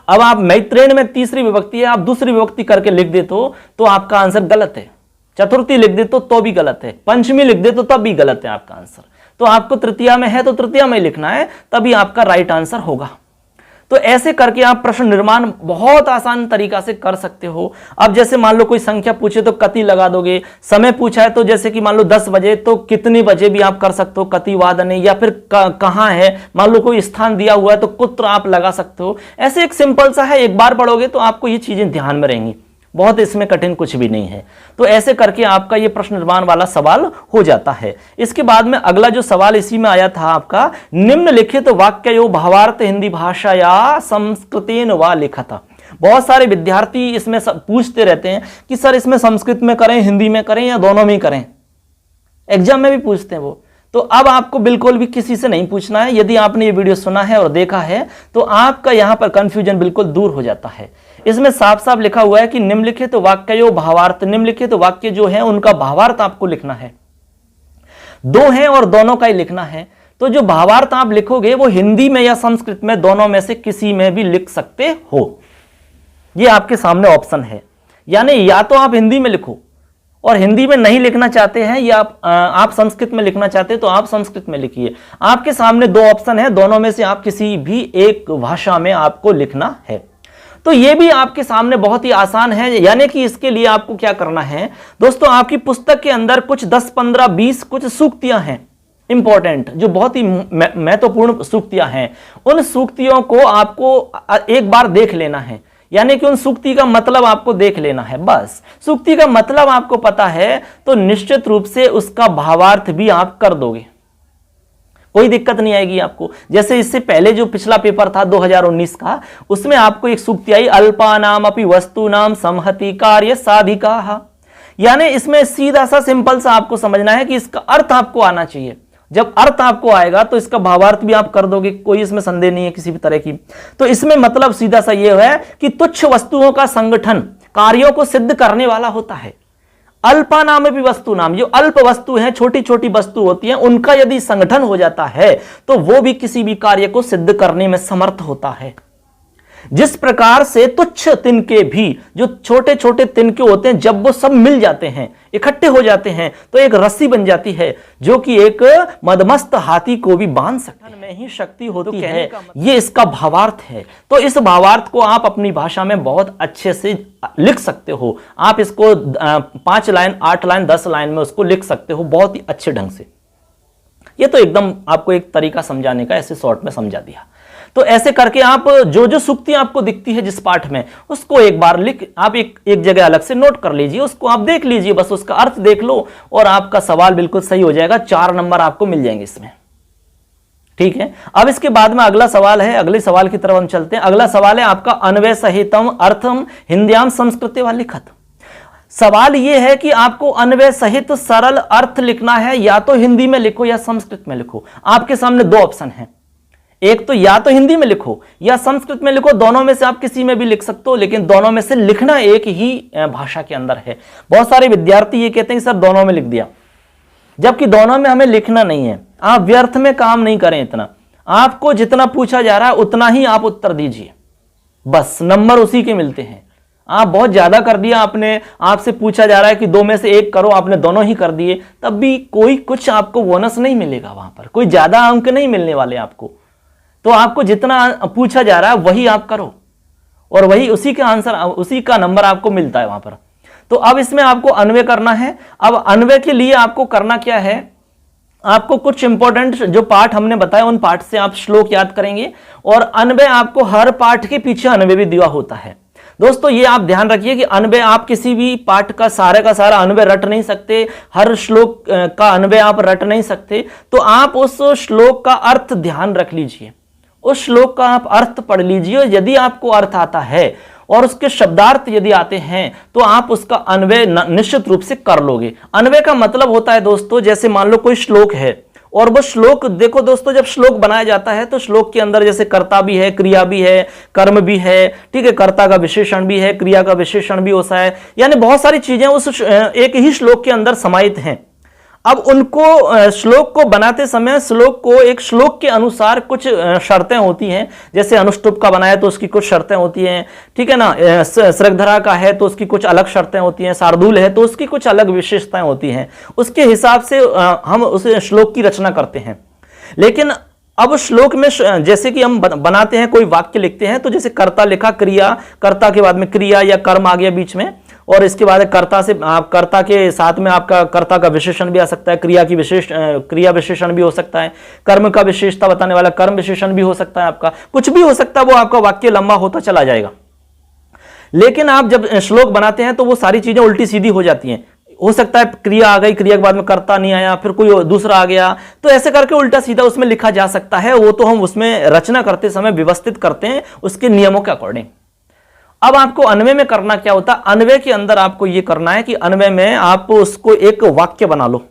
अब आप मैत्रेण में तीसरी विभक्ति है, आप दूसरी विभक्ति करके लिख दे तो आपका आंसर गलत है। चतुर्थी लिख दे तो भी गलत है, पंचमी लिख दे तो तब भी गलत है आपका आंसर। तो आपको तृतीया में है तो तृतीया में लिखना है, तभी आपका राइट आंसर होगा। तो ऐसे करके आप प्रश्न निर्माण बहुत आसान तरीका से कर सकते हो। अब जैसे मान लो कोई संख्या पूछे तो कति लगा दोगे, समय पूछा है तो जैसे कि मान लो 10 बजे, तो कितने बजे भी आप कर सकते हो, कति वादने, या फिर कहां है, मान लो कोई स्थान दिया हुआ है तो कुत्र आप लगा सकते हो। ऐसे एक सिंपल सा है, एक बार पढ़ोगे तो आपको ये चीजें ध्यान में रहेंगी, बहुत इसमें कठिन कुछ भी नहीं है। तो ऐसे करके आपका ये प्रश्न निर्माण वाला सवाल हो जाता है। इसके बाद में अगला जो सवाल इसी में आया था आपका, निम्नलिखित वाक्ययो भावार्थ हिंदी भाषा या संस्कृतेन वा लिखत। बहुत सारे विद्यार्थी इसमें पूछते रहते हैं कि सर इसमें संस्कृत में करें, हिंदी में करें या दोनों में करें, एग्जाम में भी पूछते हैं वो। तो अब आपको बिल्कुल भी किसी से नहीं पूछना है। यदि आपने ये वीडियो सुना है और देखा है तो आपका यहां पर कंफ्यूजन बिल्कुल दूर हो जाता है। इसमें साफ साफ लिखा हुआ है कि निम्नलिखित वाक्यों भावार्थ, निम्नलिखित वाक्य जो है उनका भावार्थ आपको लिखना है। दो हैं और दोनों का ही लिखना है। तो जो भावार्थ आप लिखोगे वो हिंदी में या संस्कृत में, दोनों में से किसी में भी लिख सकते हो। ये आपके सामने ऑप्शन है, यानी या तो आप हिंदी में लिखो और हिंदी में नहीं लिखना चाहते हैं, या आप संस्कृत में लिखना चाहते हैं तो आप संस्कृत में लिखिए। आपके सामने दो ऑप्शन है, दोनों में से आप किसी भी एक भाषा में आपको लिखना है। तो ये भी आपके सामने बहुत ही आसान है। यानी कि इसके लिए आपको क्या करना है दोस्तों, आपकी पुस्तक के अंदर कुछ 10, 15, 20 कुछ सूक्तियां हैं इंपॉर्टेंट, जो बहुत ही महत्वपूर्ण सूक्तियां हैं। उन सूक्तियों को आपको एक बार देख लेना है, यानी कि उन सूक्ति का मतलब आपको देख लेना है। बस सूक्ति का मतलब आपको पता है तो निश्चित रूप से उसका भावार्थ भी आप कर दोगे, कोई दिक्कत नहीं आएगी आपको। जैसे इससे पहले जो पिछला पेपर था 2019 का, उसमें आपको एक सूक्ति आई, अल्पानाम अपि वस्तूनाम संहति कार्य साधिका। यानी इसमें सीधा सा सिंपल सा आपको समझना है कि इसका अर्थ आपको आना चाहिए। जब अर्थ आपको आएगा तो इसका भावार्थ भी आप कर दोगे, कोई इसमें संदेह नहीं है किसी भी तरह की। तो इसमें मतलब सीधा सा यह है कि तुच्छ वस्तुओं का संगठन कार्यों को सिद्ध करने वाला होता है। अल्पा नाम भी वस्तु नाम, जो अल्प वस्तु है, छोटी छोटी वस्तु होती है, उनका यदि संगठन हो जाता है तो वो भी किसी भी कार्य को सिद्ध करने में समर्थ होता है। जिस प्रकार से तुच्छ तिनके भी, जो छोटे छोटे तिनके होते हैं, जब वो सब मिल जाते हैं, इकट्ठे हो जाते हैं तो एक रस्सी बन जाती है जो कि एक मदमस्त हाथी को भी बांध सकती है। में ही शक्ति होती है, ये इसका भावार्थ है। तो इस भावार्थ को आप अपनी भाषा में बहुत अच्छे से लिख सकते हो। आप इसको 5 लाइन, 8 लाइन, 10 लाइन में उसको लिख सकते हो बहुत ही अच्छे ढंग से। ये तो एकदम आपको एक तरीका समझाने का, ऐसे शॉर्ट में समझा दिया। तो ऐसे करके आप जो जो सूक्ति आपको दिखती है जिस पाठ में, उसको एक बार लिख आप एक जगह अलग से नोट कर लीजिए, उसको आप देख लीजिए, बस उसका अर्थ देख लो और आपका सवाल बिल्कुल सही हो जाएगा। 4 नंबर आपको मिल जाएंगे इसमें। ठीक है, अब इसके बाद में अगला सवाल है, अगले सवाल की तरफ हम चलते हैं। अगला सवाल है आपका, अन्वय सहितम अर्थम हिंद्याम संस्कृते व लिखत। सवाल यह है कि आपको अन्वय सहित सरल अर्थ लिखना है, या तो हिंदी में लिखो या संस्कृत में लिखो। आपके सामने दो ऑप्शन हैं, एक तो या तो हिंदी में लिखो या संस्कृत में लिखो, दोनों में से आप किसी में भी लिख सकते हो, लेकिन दोनों में से लिखना एक ही भाषा के अंदर है। बहुत सारे विद्यार्थी ये कहते हैं कि सर दोनों में लिख दिया, जबकि दोनों में हमें लिखना नहीं है। आप व्यर्थ में काम नहीं करें इतना, आपको जितना पूछा जा रहा है उतना ही आप उत्तर दीजिए, बस नंबर उसी के मिलते हैं। आप बहुत ज्यादा कर दिया, आपने, आपसे पूछा जा रहा है कि 2 में से 1 करो, आपने दोनों ही कर दिए, तब भी कोई कुछ आपको बोनस नहीं मिलेगा, वहां पर कोई ज्यादा अंक नहीं मिलने वाले आपको। तो आपको जितना पूछा जा रहा है वही आप करो और वही उसी का आंसर, उसी का नंबर आपको मिलता है वहां पर। तो अब इसमें आपको अन्वय करना है। अब अन्वय के लिए आपको करना क्या है, आपको कुछ इंपॉर्टेंट जो पाठ हमने बताया उन पाठ से आप श्लोक याद करेंगे, और अन्वय आपको हर पाठ के पीछे अन्वय भी दिया होता है। दोस्तों ये आप ध्यान रखिए कि अन्वय आप किसी भी पाठ का सारा अन्वय रट नहीं सकते, हर श्लोक का अन्वय आप रट नहीं सकते। तो आप उस श्लोक का अर्थ ध्यान रख लीजिए, उस श्लोक का आप अर्थ पढ़ लीजिए। यदि आपको अर्थ आता है और उसके शब्दार्थ यदि आते हैं तो आप उसका अन्वय निश्चित रूप से कर लोगे। अन्वय का मतलब होता है दोस्तों, जैसे मान लो कोई श्लोक है और वो श्लोक, देखो दोस्तों, जब श्लोक बनाया जाता है तो श्लोक के अंदर जैसे कर्ता भी है, क्रिया भी है, कर्म भी है, ठीक है, कर्ता का विशेषण भी है, क्रिया का विशेषण भी होता है, यानी बहुत सारी चीजें उस एक ही श्लोक के अंदर समाहित हैं। अब उनको श्लोक को बनाते समय श्लोक को एक श्लोक के अनुसार कुछ शर्तें होती हैं। जैसे अनुष्टुप का बनाया तो उसकी कुछ शर्तें होती हैं, ठीक है ना, श्रृंखधरा का है तो उसकी कुछ अलग शर्तें होती हैं, शार्दूल है तो उसकी कुछ अलग विशेषताएं होती हैं। उसके हिसाब से हम उस श्लोक की रचना करते हैं। लेकिन अब श्लोक में जैसे कि हम बनाते हैं, कोई वाक्य लिखते हैं तो जैसे कर्ता लिखा, क्रिया, कर्ता के बाद में क्रिया या कर्म आ गया बीच में, और इसके बाद कर्ता से आप कर्ता के साथ में आपका कर्ता का विशेषण भी आ सकता है, क्रिया विशेषण भी हो सकता है, कर्म का विशेषता बताने वाला कर्म विशेषण भी हो सकता है, आपका कुछ भी हो सकता है, वो आपका वाक्य लंबा होता चला जाएगा। लेकिन आप जब श्लोक बनाते हैं तो वो सारी चीजें उल्टी सीधी हो जाती हैं। हो सकता है क्रिया आ गई, क्रिया के बाद में कर्ता नहीं आया, फिर कोई दूसरा आ गया, तो ऐसे करके उल्टा सीधा उसमें लिखा जा सकता है। वो तो हम उसमें रचना करते समय व्यवस्थित करते हैं उसके नियमों के अकॉर्डिंग। अब आपको अन्वय में करना क्या होता है, अन्वय के अंदर आपको यह करना है कि अन्वय में आप उसको एक वाक्य बना लो।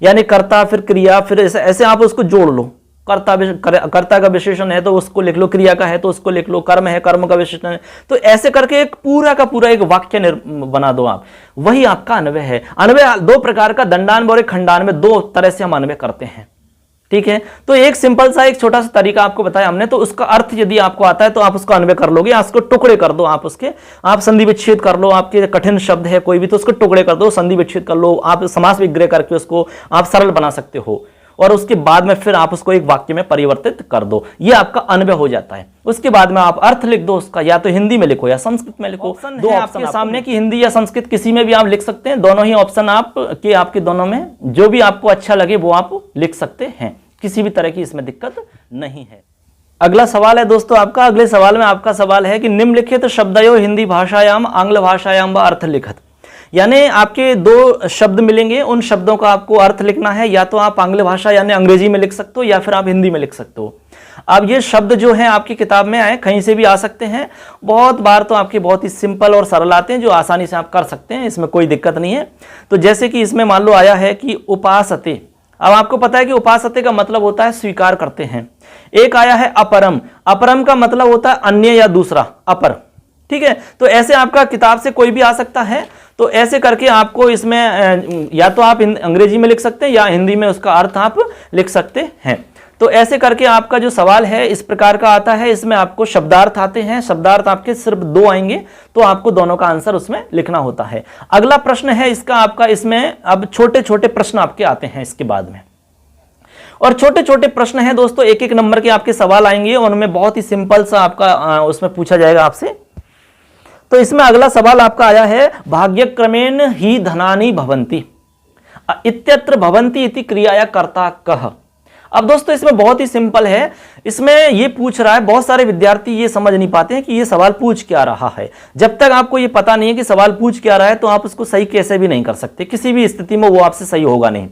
यानी कर्ता फिर क्रिया फिर ऐसे ऐसे आप उसको जोड़ लो। कर्ता का विशेषण है तो उसको लिख लो, क्रिया का है तो उसको लिख लो, कर्म है कर्म का विशेषण है, तो ऐसे करके एक पूरा का पूरा एक वाक्य बना दो आप। वही आपका अन्वय है। अन्वय दो प्रकार का, दंडान्वय और खंडान्वय, दो तरह से हम अन्वय करते हैं। ठीक है, तो एक सिंपल सा एक छोटा सा तरीका आपको बताया हमने, तो उसका अर्थ यदि आपको आता है तो आप उसको अन्वय कर लोगे, उसको टुकड़े कर दो, आप उसके आप संधि विच्छेद कर लो, आपके कठिन शब्द है कोई भी तो उसको टुकड़े कर दो, संधि विच्छेद कर लो, आप समास विग्रह करके उसको आप सरल बना सकते हो, और उसके बाद में फिर आप उसको एक वाक्य में परिवर्तित कर दो, ये आपका अन्वय हो जाता है। उसके बाद में आप अर्थ लिख दो उसका, या तो हिंदी में लिखो या संस्कृत में लिखो, दो आपके सामने की हिंदी या संस्कृत किसी में भी आप लिख सकते हैं, दोनों ही ऑप्शन आपके दोनों में जो भी आपको अच्छा लगे वो आप लिख सकते हैं, किसी भी तरह की इसमें दिक्कत नहीं है। अगला सवाल है दोस्तों आपका, अगले सवाल में आपका सवाल है कि निम्नलिखित शब्दयो हिंदी भाषायाम आंग्ल भाषायाम व अर्थ लिखत, यानी आपके दो शब्द मिलेंगे, उन शब्दों का आपको अर्थ लिखना है, या तो आप आंग्ल भाषा यानी अंग्रेजी में लिख सकते हो या फिर आप हिंदी में लिख सकते हो। अब ये शब्द जो है आपकी किताब में आए, कहीं से भी आ सकते हैं, बहुत बार तो आपके बहुत ही सिंपल और सरल आते हैं जो आसानी से आप कर सकते हैं, इसमें कोई दिक्कत नहीं है। तो जैसे कि इसमें मान लो आया है कि उपासते, अब आपको पता है कि उपासते का मतलब होता है स्वीकार करते हैं। एक आया है अपरम, अपरम का मतलब होता है अन्य या दूसरा, अपर। ठीक है, तो ऐसे आपका किताब से कोई भी आ सकता है, तो ऐसे करके आपको इसमें या तो आप अंग्रेजी में लिख सकते हैं या हिंदी में उसका अर्थ आप लिख सकते हैं। तो ऐसे करके आपका जो सवाल है इस प्रकार का आता है, इसमें आपको शब्दार्थ आते हैं, शब्दार्थ आपके सिर्फ दो आएंगे, तो आपको दोनों का आंसर उसमें लिखना होता है। अगला प्रश्न है इसका आपका, इसमें अब छोटे छोटे प्रश्न आपके आते हैं इसके बाद में, और छोटे छोटे प्रश्न हैं दोस्तों, एक एक नंबर के आपके सवाल आएंगे और उनमें बहुत ही सिंपल सा आपका उसमें पूछा जाएगा आपसे। तो इसमें अगला सवाल आपका आया है, भाग्यक्रमेण ही धनानि भवन्ति इत्यत्र भवन्ति इति क्रियाया कर्ता कः। अब दोस्तों इसमें बहुत ही सिंपल है, इसमें ये पूछ रहा है, बहुत सारे विद्यार्थी ये समझ नहीं पाते हैं कि ये सवाल पूछ क्या रहा है। जब तक आपको ये पता नहीं है कि सवाल पूछ क्या रहा है तो आप उसको सही कैसे भी नहीं कर सकते, किसी भी स्थिति में वो आपसे सही होगा नहीं।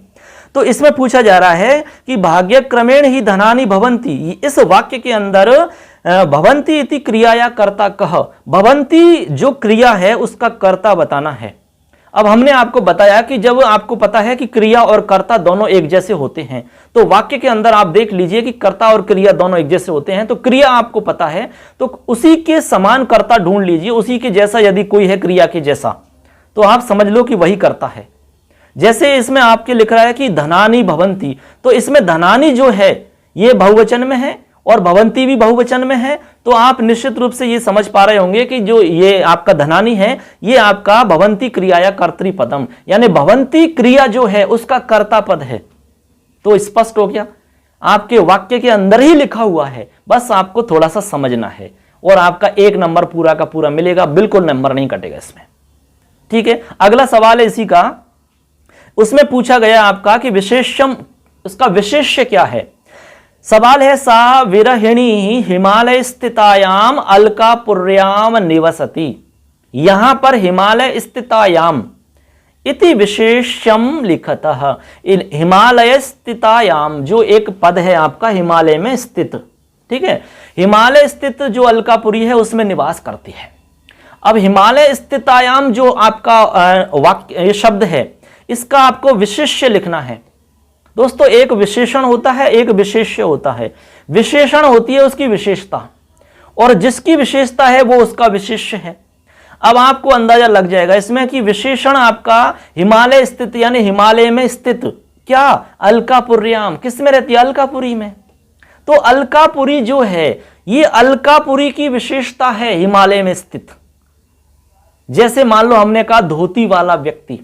तो इसमें पूछा जा रहा है कि भाग्यक्रमेण ही धनानि भवन्ति, इस वाक्य के अंदर भवन्ति इति क्रियाया कर्ता कः, भवन्ति जो क्रिया है उसका कर्ता बताना है। अब हमने आपको बताया कि जब आपको पता है कि क्रिया और कर्ता दोनों एक जैसे होते हैं, तो वाक्य के अंदर आप देख लीजिए कि कर्ता और क्रिया दोनों एक जैसे होते हैं, तो क्रिया आपको पता है तो उसी के समान कर्ता ढूंढ लीजिए, उसी के जैसा यदि कोई है क्रिया के जैसा तो आप समझ लो कि वही कर्ता है। जैसे इसमें आपके लिख रहा है कि धनानि भवन्ति, तो इसमें धनानि जो है ये बहुवचन में है और भवन्ति भी बहुवचन में है, तो आप निश्चित रूप से ये समझ पा रहे होंगे कि जो ये आपका धनानि है ये आपका भवन्ति क्रियाया कर्तृपदम, यानी भवन्ति क्रिया जो है उसका कर्ता पद है। तो स्पष्ट हो गया, आपके वाक्य के अंदर ही लिखा हुआ है, बस आपको थोड़ा सा समझना है और आपका एक नंबर पूरा का पूरा मिलेगा, बिल्कुल नंबर नहीं कटेगा इसमें। ठीक है, अगला सवाल है इसी का, उसमें पूछा गया आपका कि विशेषम, उसका विशेष्य क्या है। सवाल है, सा विरहिणी हिमालय स्थितायाम अलकापुर्याम निवसति, यहां पर हिमालय स्थितायाम इति विशेष्यम लिखतः, हिमालय स्थितायाम जो एक पद है आपका हिमालय में स्थित, ठीक है, हिमालय स्थित जो अलकापुरी है उसमें निवास करती है। अब हिमालय स्थितायाम जो आपका वाक्य शब्द है इसका आपको विशेष्य लिखना है। दोस्तों एक विशेषण होता है, एक विशेष्य होता है। विशेषण होती है उसकी विशेषता, और जिसकी विशेषता है वो उसका विशेष्य है। अब आपको अंदाजा लग जाएगा इसमें कि विशेषण आपका हिमालय स्थित यानी हिमालय में स्थित, क्या अलकापुर्याम, किस में रहती है, अलकापुरी में। तो अलकापुरी जो है ये अलकापुरी की विशेषता है हिमालय में स्थित। जैसे मान लो हमने कहा धोती वाला व्यक्ति,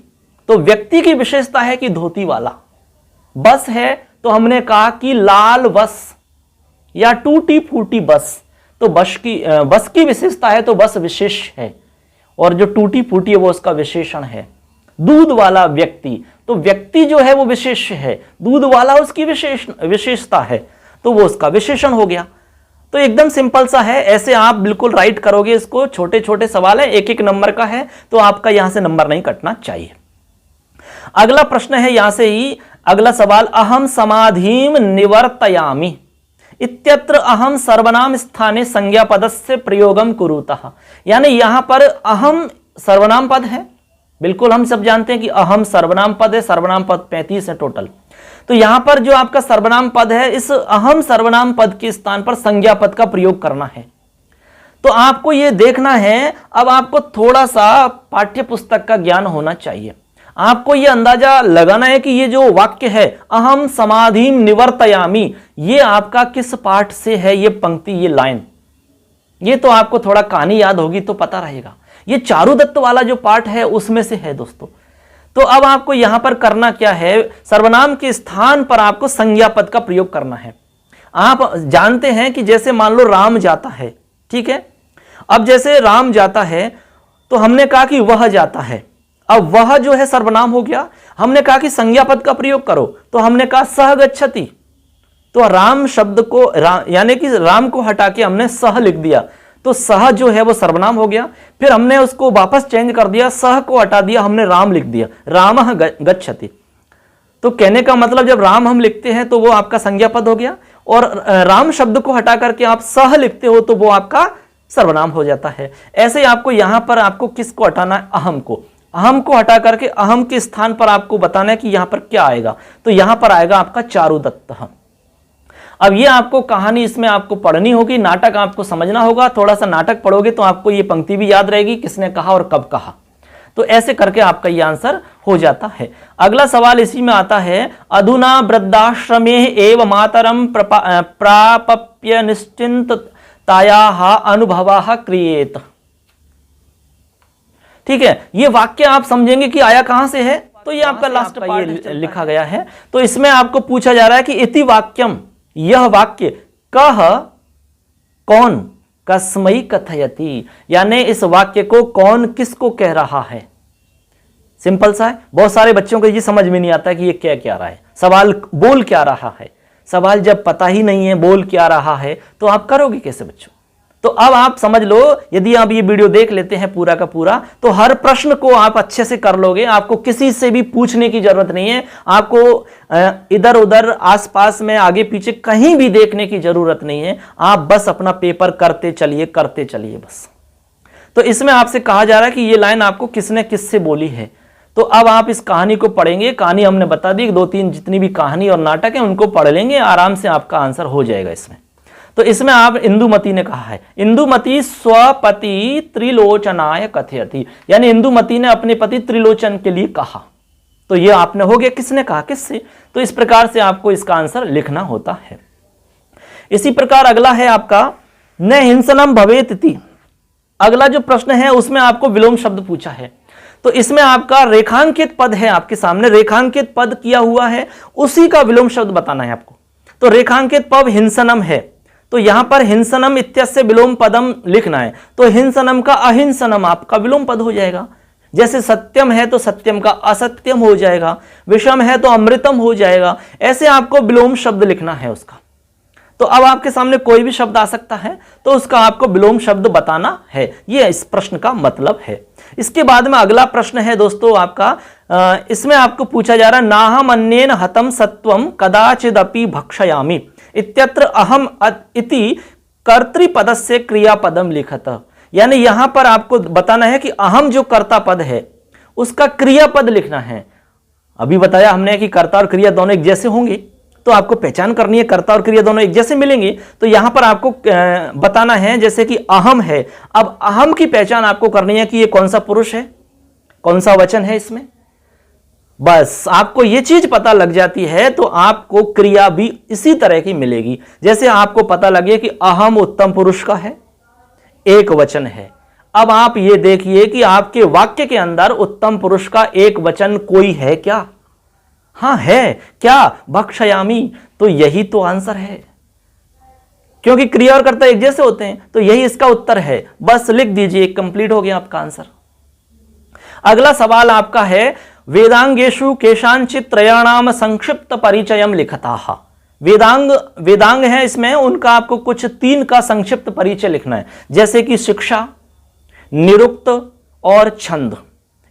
तो व्यक्ति की विशेषता है कि धोती वाला। बस है तो हमने कहा कि लाल बस या टूटी फूटी बस, तो बस की विशेषता है तो बस विशेष है, और जो टूटी फूटी है वो उसका विशेषण है। दूध वाला व्यक्ति, तो व्यक्ति जो है वो विशेष है, दूध वाला उसकी विशेषता है, तो वो उसका विशेषण हो गया। तो एकदम सिंपल सा है, ऐसे आप बिल्कुल राइट करोगे इसको। छोटे छोटे सवाल है, एक एक नंबर का है, तो आपका यहां से नंबर नहीं कटना चाहिए। अगला प्रश्न है यहां से ही अगला सवाल, अहम समाधिम निवर्तयामि इत्यत्र अहम सर्वनाम स्थाने संज्ञा पदस्य प्रयोगम कुरुतः, यानी यहां पर अहम सर्वनाम पद है, बिल्कुल हम सब जानते हैं कि अहम सर्वनाम पद है, सर्वनाम पद 35 है टोटल। तो यहां पर जो आपका सर्वनाम पद है, इस अहम सर्वनाम पद के स्थान पर संज्ञा पद का प्रयोग करना है। तो आपको यह देखना है, अब आपको थोड़ा सा पाठ्य पुस्तक का ज्ञान होना चाहिए। आपको यह अंदाजा लगाना है कि ये जो वाक्य है अहम समाधिम निवर्तयामि, ये आपका किस पाठ से है, ये पंक्ति, ये लाइन। ये तो आपको थोड़ा कहानी याद होगी तो पता रहेगा। ये चारुदत्त वाला जो पाठ है उसमें से है दोस्तों। तो अब आपको यहां पर करना क्या है, सर्वनाम के स्थान पर आपको संज्ञा पद का प्रयोग करना है। आप जानते हैं कि जैसे मान लो राम जाता है, ठीक है। अब जैसे राम जाता है तो हमने कहा कि वह जाता है। अब वह जो है सर्वनाम हो गया। हमने कहा कि संज्ञा पद का प्रयोग करो, तो हमने कहा सह गच्छति। तो राम शब्द को यानी कि राम को हटा के हमने सह लिख दिया, तो सह जो है वो सर्वनाम हो गया। फिर हमने उसको वापस चेंज कर दिया, सह को हटा दिया, हमने राम लिख दिया, रामः गच्छति। तो कहने का मतलब जब राम हम लिखते हैं तो वो आपका संज्ञा पद हो गया, और राम शब्द को हटा करके आप सह लिखते हो तो वो आपका सर्वनाम हो जाता है। ऐसे ही आपको यहां पर आपको किसको हटाना है, अहम को। अहम को हटा करके अहम के स्थान पर आपको बताना है कि यहां पर क्या आएगा। तो यहां पर आएगा आपका चारुदत्त। अब ये आपको कहानी इसमें आपको पढ़नी होगी, नाटक आपको समझना होगा। थोड़ा सा नाटक पढ़ोगे तो आपको ये पंक्ति भी याद रहेगी, किसने कहा और कब कहा। तो ऐसे करके आपका ये आंसर हो जाता है। अगला सवाल इसी में आता है, अधुना वृद्धाश्रमे एव मातरम प्राप्य निश्चिंततायाः अनुभवः क्रियेत। ठीक है, ये वाक्य आप समझेंगे कि आया कहां से है। तो ये आपका लास्ट पार्ट लिखा गया है। तो इसमें आपको पूछा जा रहा है कि इति वाक्यम, यह वाक्य कह कौन कस्मै कथयति, यानी इस वाक्य को कौन किसको कह रहा है। सिंपल सा है। बहुत सारे बच्चों को ये समझ में नहीं आता कि ये क्या क्या रहा है, सवाल बोल क्या रहा है। सवाल जब पता ही नहीं है बोल क्या रहा है तो आप करोगे कैसे बच्चों। तो अब आप समझ लो, यदि आप ये वीडियो देख लेते हैं पूरा का पूरा, तो हर प्रश्न को आप अच्छे से कर लोगे। आपको किसी से भी पूछने की जरूरत नहीं है, आपको इधर उधर आसपास में आगे पीछे कहीं भी देखने की जरूरत नहीं है। आप बस अपना पेपर करते चलिए बस। तो इसमें आपसे कहा जा रहा है कि ये लाइन आपको किसने किससे बोली है। तो अब आप इस कहानी को पढ़ेंगे। कहानी हमने बता दी, 2-3 जितनी भी कहानी और नाटक है उनको पढ़ लेंगे, आराम से आपका आंसर हो जाएगा इसमें। तो इसमें आप इंदुमती ने कहा है, इंदुमती स्वपति त्रिलोचनाय कथयति, यानी इंदुमती ने अपने पति त्रिलोचन के लिए कहा। तो ये आपने हो गया, किसने कहा किससे। तो इस प्रकार से आपको इसका आंसर लिखना होता है। इसी प्रकार अगला है आपका न हिंसनम भवेत इति। अगला जो प्रश्न है उसमें आपको विलोम शब्द पूछा है। तो इसमें आपका रेखांकित पद है, आपके सामने रेखांकित पद किया हुआ है, उसी का विलोम शब्द बताना है आपको। तो रेखांकित पद हिंसनम है, तो यहां पर हिंसनम इत्यस्य विलोम पदम लिखना है। तो हिंसनम का अहिंसनम आपका विलोम पद हो जाएगा। जैसे सत्यम है तो सत्यम का असत्यम हो जाएगा, विषम है तो अमृतम हो जाएगा। ऐसे आपको विलोम शब्द लिखना है उसका। तो अब आपके सामने कोई भी शब्द आ सकता है, तो उसका आपको विलोम शब्द बताना है। यह इस प्रश्न का मतलब है। इसके बाद में अगला प्रश्न है दोस्तों आपका, इसमें आपको पूछा जा रहा है, नाहम अन्येन हतम सत्वम कदाचिदपि भक्षयामि इत्यत्र अहम इति कर्तृपदस्य क्रियापदम लिखत। यानी यहां पर आपको बताना है कि अहम जो कर्ता पद है उसका क्रियापद लिखना है। अभी बताया हमने कि कर्ता और क्रिया दोनों एक जैसे होंगे, तो आपको पहचान करनी है, कर्ता और क्रिया दोनों एक जैसे मिलेंगे। तो यहां पर आपको बताना है, जैसे कि अहम है। अब अहम की पहचान आपको करनी है कि ये कौन सा पुरुष है, कौन सा वचन है इसमें। बस आपको ये चीज पता लग जाती है तो आपको क्रिया भी इसी तरह की मिलेगी। जैसे आपको पता लगे कि अहम उत्तम पुरुष का है, एक वचन है। अब आप ये देखिए कि आपके वाक्य के अंदर उत्तम पुरुष का एक वचन कोई है क्या। हां है, क्या, भक्षयामी। तो यही तो आंसर है, क्योंकि क्रिया और कर्ता एक जैसे होते हैं। तो यही इसका उत्तर है। बस लिख दीजिए, कंप्लीट हो गया आपका आंसर। अगला सवाल आपका है, वेदांगेषु केषांचित् त्रयाणाम संक्षिप्त परिचयम लिखताः। वेदांग है, इसमें उनका आपको कुछ 3 का संक्षिप्त परिचय लिखना है। जैसे कि शिक्षा, निरुक्त और छंद,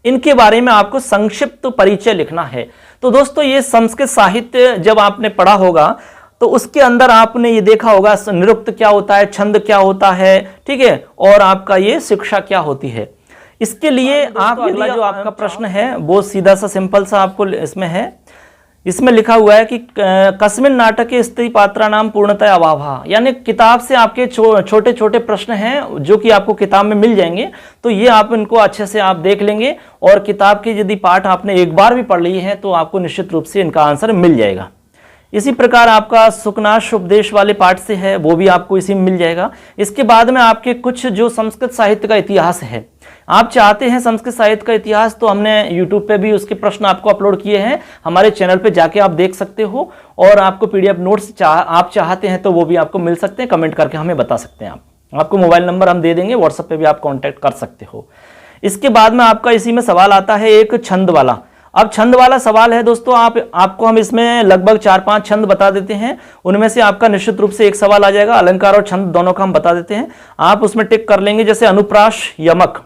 इनके बारे में आपको संक्षिप्त परिचय लिखना है। तो दोस्तों ये संस्कृत साहित्य जब आपने पढ़ा होगा तो उसके अंदर आपने ये देखा होगा निरुक्त क्या होता है, छंद क्या होता है, ठीक है, और आपका ये शिक्षा क्या होती है। इसके लिए आप अगला जो आपका प्रश्न है वो सीधा सा सिंपल सा आपको इसमें है इसमें लिखा हुआ है कि कस्मिन नाटक के स्त्री पात्रा नाम पूर्णतः अभाव, यानी किताब से आपके छोटे छोटे प्रश्न हैं जो कि आपको किताब में मिल जाएंगे, तो ये आप इनको अच्छे से आप देख लेंगे और किताब की यदि पाठ आपने एक बार भी पढ़ ली है तो आपको निश्चित रूप से इनका आंसर मिल जाएगा। इसी प्रकार आपका सुकनाश उपदेश वाले पाठ से है, वो भी आपको इसी में मिल जाएगा। इसके बाद में आपके कुछ जो संस्कृत साहित्य का इतिहास है, आप चाहते हैं संस्कृत साहित्य का इतिहास, तो हमने YouTube पे भी उसके प्रश्न आपको अपलोड किए हैं, हमारे चैनल पे जाके आप देख सकते हो। और आपको PDF नोट्स आप चाहते हैं तो वो भी आपको मिल सकते हैं, कमेंट करके हमें बता सकते हैं। आपको मोबाइल नंबर हम दे देंगे, व्हाट्सएप पे भी आप कॉन्टैक्ट कर सकते हो। इसके बाद में आपका इसी में सवाल आता है एक छंद वाला। अब छंद वाला सवाल है दोस्तों, आपको हम इसमें लगभग 4-5 छंद बता देते हैं, उनमें से आपका निश्चित रूप से एक सवाल आ जाएगा। अलंकार और छंद दोनों का हम बता देते हैं, आप उसमें टिक कर लेंगे। जैसे अनुप्रास, यमक,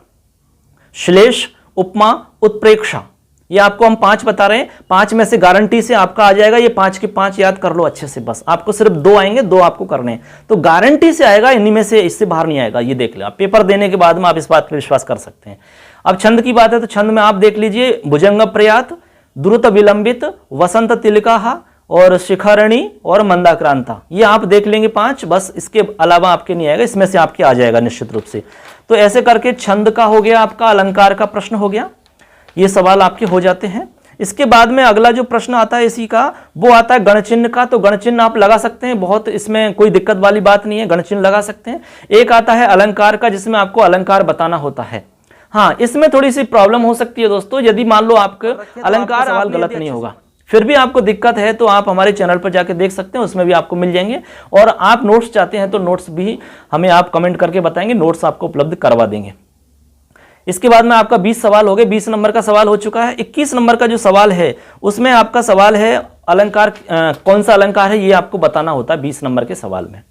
श्लेष, उपमा, उत्प्रेक्षा, ये आपको हम 5 बता रहे हैं। 5 में से गारंटी से आपका आ जाएगा, ये 5 के 5 याद कर लो अच्छे से। बस आपको सिर्फ 2 आएंगे, 2 आपको करने हैं, तो गारंटी से आएगा, इन्हीं में से इससे बाहर नहीं आएगा। ये देख लो, आप पेपर देने के बाद में आप इस बात पर विश्वास कर सकते हैं। अब छंद की बात है तो छंद में आप देख लीजिए, भुजंग प्रयात, द्रुत विलंबित, वसंत तिलका और शिखरणी और मंदाक्रांता, ये आप देख लेंगे 5। बस इसके अलावा आपके नहीं आएगा, इसमें से आपके आ जाएगा निश्चित रूप से। तो ऐसे करके छंद का हो गया, आपका अलंकार का प्रश्न हो गया, ये सवाल आपके हो जाते हैं। इसके बाद में अगला जो प्रश्न आता है इसी का, वो आता है गणचिन्ह का। तो गणचिन्ह आप लगा सकते हैं, बहुत इसमें कोई दिक्कत वाली बात नहीं है, गणचिन्ह लगा सकते हैं। एक आता है अलंकार का, जिसमें आपको अलंकार बताना होता है। हाँ, इसमें थोड़ी सी प्रॉब्लम हो सकती है दोस्तों, यदि मान लो आपका अलंकार सवाल गलत नहीं होगा, फिर भी आपको दिक्कत है तो आप हमारे चैनल पर जाके देख सकते हैं, उसमें भी आपको मिल जाएंगे। और आप नोट्स चाहते हैं तो नोट्स भी हमें आप कमेंट करके बताएंगे, नोट्स आपको उपलब्ध करवा देंगे। इसके बाद में आपका 20 सवाल हो गए, 20 नंबर का सवाल हो चुका है। 21 नंबर का जो सवाल है उसमें आपका सवाल है अलंकार, कौन सा अलंकार है ये आपको बताना होता है 20 नंबर के सवाल में।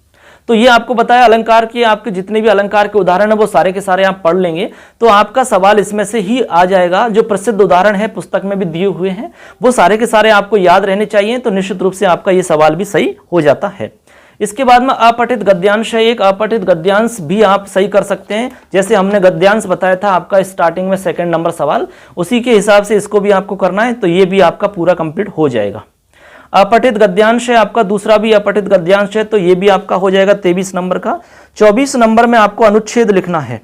तो ये आपको बताया अलंकार के, आपके जितने भी अलंकार के उदाहरण है वो सारे के सारे आप पढ़ लेंगे तो आपका सवाल इसमें से ही आ जाएगा। जो प्रसिद्ध उदाहरण है पुस्तक में भी दिए हुए हैं वो सारे के सारे आपको याद रहने चाहिए, तो निश्चित रूप से आपका ये सवाल भी सही हो जाता है। इसके बाद में अपठित गद्यांश है, एक अपठित गद्यांश भी आप सही कर सकते हैं। जैसे हमने गद्यांश बताया था आपका स्टार्टिंग में 2nd नंबर सवाल, उसी के हिसाब से इसको भी आपको करना है, तो ये भी आपका पूरा कंप्लीट हो जाएगा। अपठित गद्यांश है आपका, दूसरा भी अपठित गद्यांश है, तो ये भी आपका हो जाएगा 23 नंबर का। 24 नंबर में आपको अनुच्छेद लिखना है,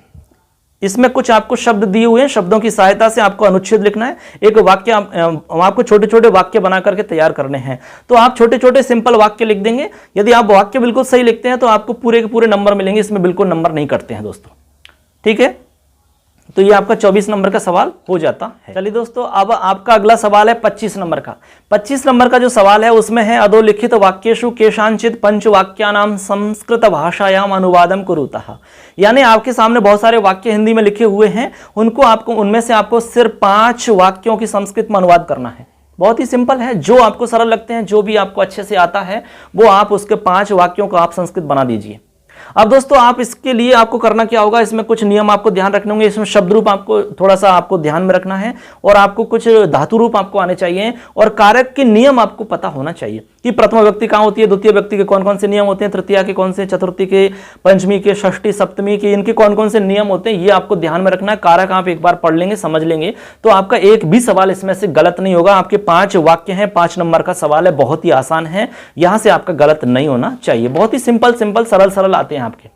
इसमें कुछ आपको शब्द दिए हुए हैं, शब्दों की सहायता से आपको अनुच्छेद लिखना है। एक वाक्य आपको छोटे छोटे वाक्य बना करके तैयार करने हैं, तो आप छोटे छोटे सिंपल वाक्य लिख देंगे। यदि आप वाक्य बिल्कुल सही लिखते हैं तो आपको पूरे के पूरे नंबर मिलेंगे, इसमें बिल्कुल नंबर नहीं कटते हैं दोस्तों, ठीक है। तो ये आपका 24 नंबर का सवाल हो जाता है। चलिए दोस्तों, अब आपका अगला सवाल है 25 नंबर का। 25 नंबर का जो सवाल है उसमें है अधोलिखित वाक्येषु केषांचित पंचवाक्यानां संस्कृत भाषायाम अनुवादम कुरुतः, यानी आपके सामने बहुत सारे वाक्य हिंदी में लिखे हुए हैं, उनमें से आपको सिर्फ 5 वाक्यों की संस्कृत में अनुवाद करना है। बहुत ही सिंपल है, जो आपको सरल लगते हैं, जो भी आपको अच्छे से आता है वो आप उसके 5 वाक्यों को आप संस्कृत बना दीजिए। अब दोस्तों आप इसके लिए आपको करना क्या होगा, इसमें कुछ नियम आपको ध्यान रखने होंगे। इसमें शब्द रूप आपको थोड़ा सा आपको ध्यान में रखना है और आपको कुछ धातु रूप आपको आने चाहिए और कारक के नियम आपको पता होना चाहिए कि प्रथम व्यक्ति कहाँ होती है, द्वितीय व्यक्ति के कौन कौन से नियम होते हैं, तृतीया के कौन से, चतुर्थी के, पंचमी के, षष्ठी, सप्तमी के, इनके कौन कौन से नियम होते हैं, ये आपको ध्यान में रखना है। कारक आप एक बार पढ़ लेंगे, समझ लेंगे तो आपका एक भी सवाल इसमें से गलत नहीं होगा। आपके 5 वाक्य हैं, 5 नंबर का सवाल है, बहुत ही आसान है, यहां से आपका गलत नहीं होना चाहिए। बहुत ही सिंपल सिंपल सरल सरल आते हैं आपके,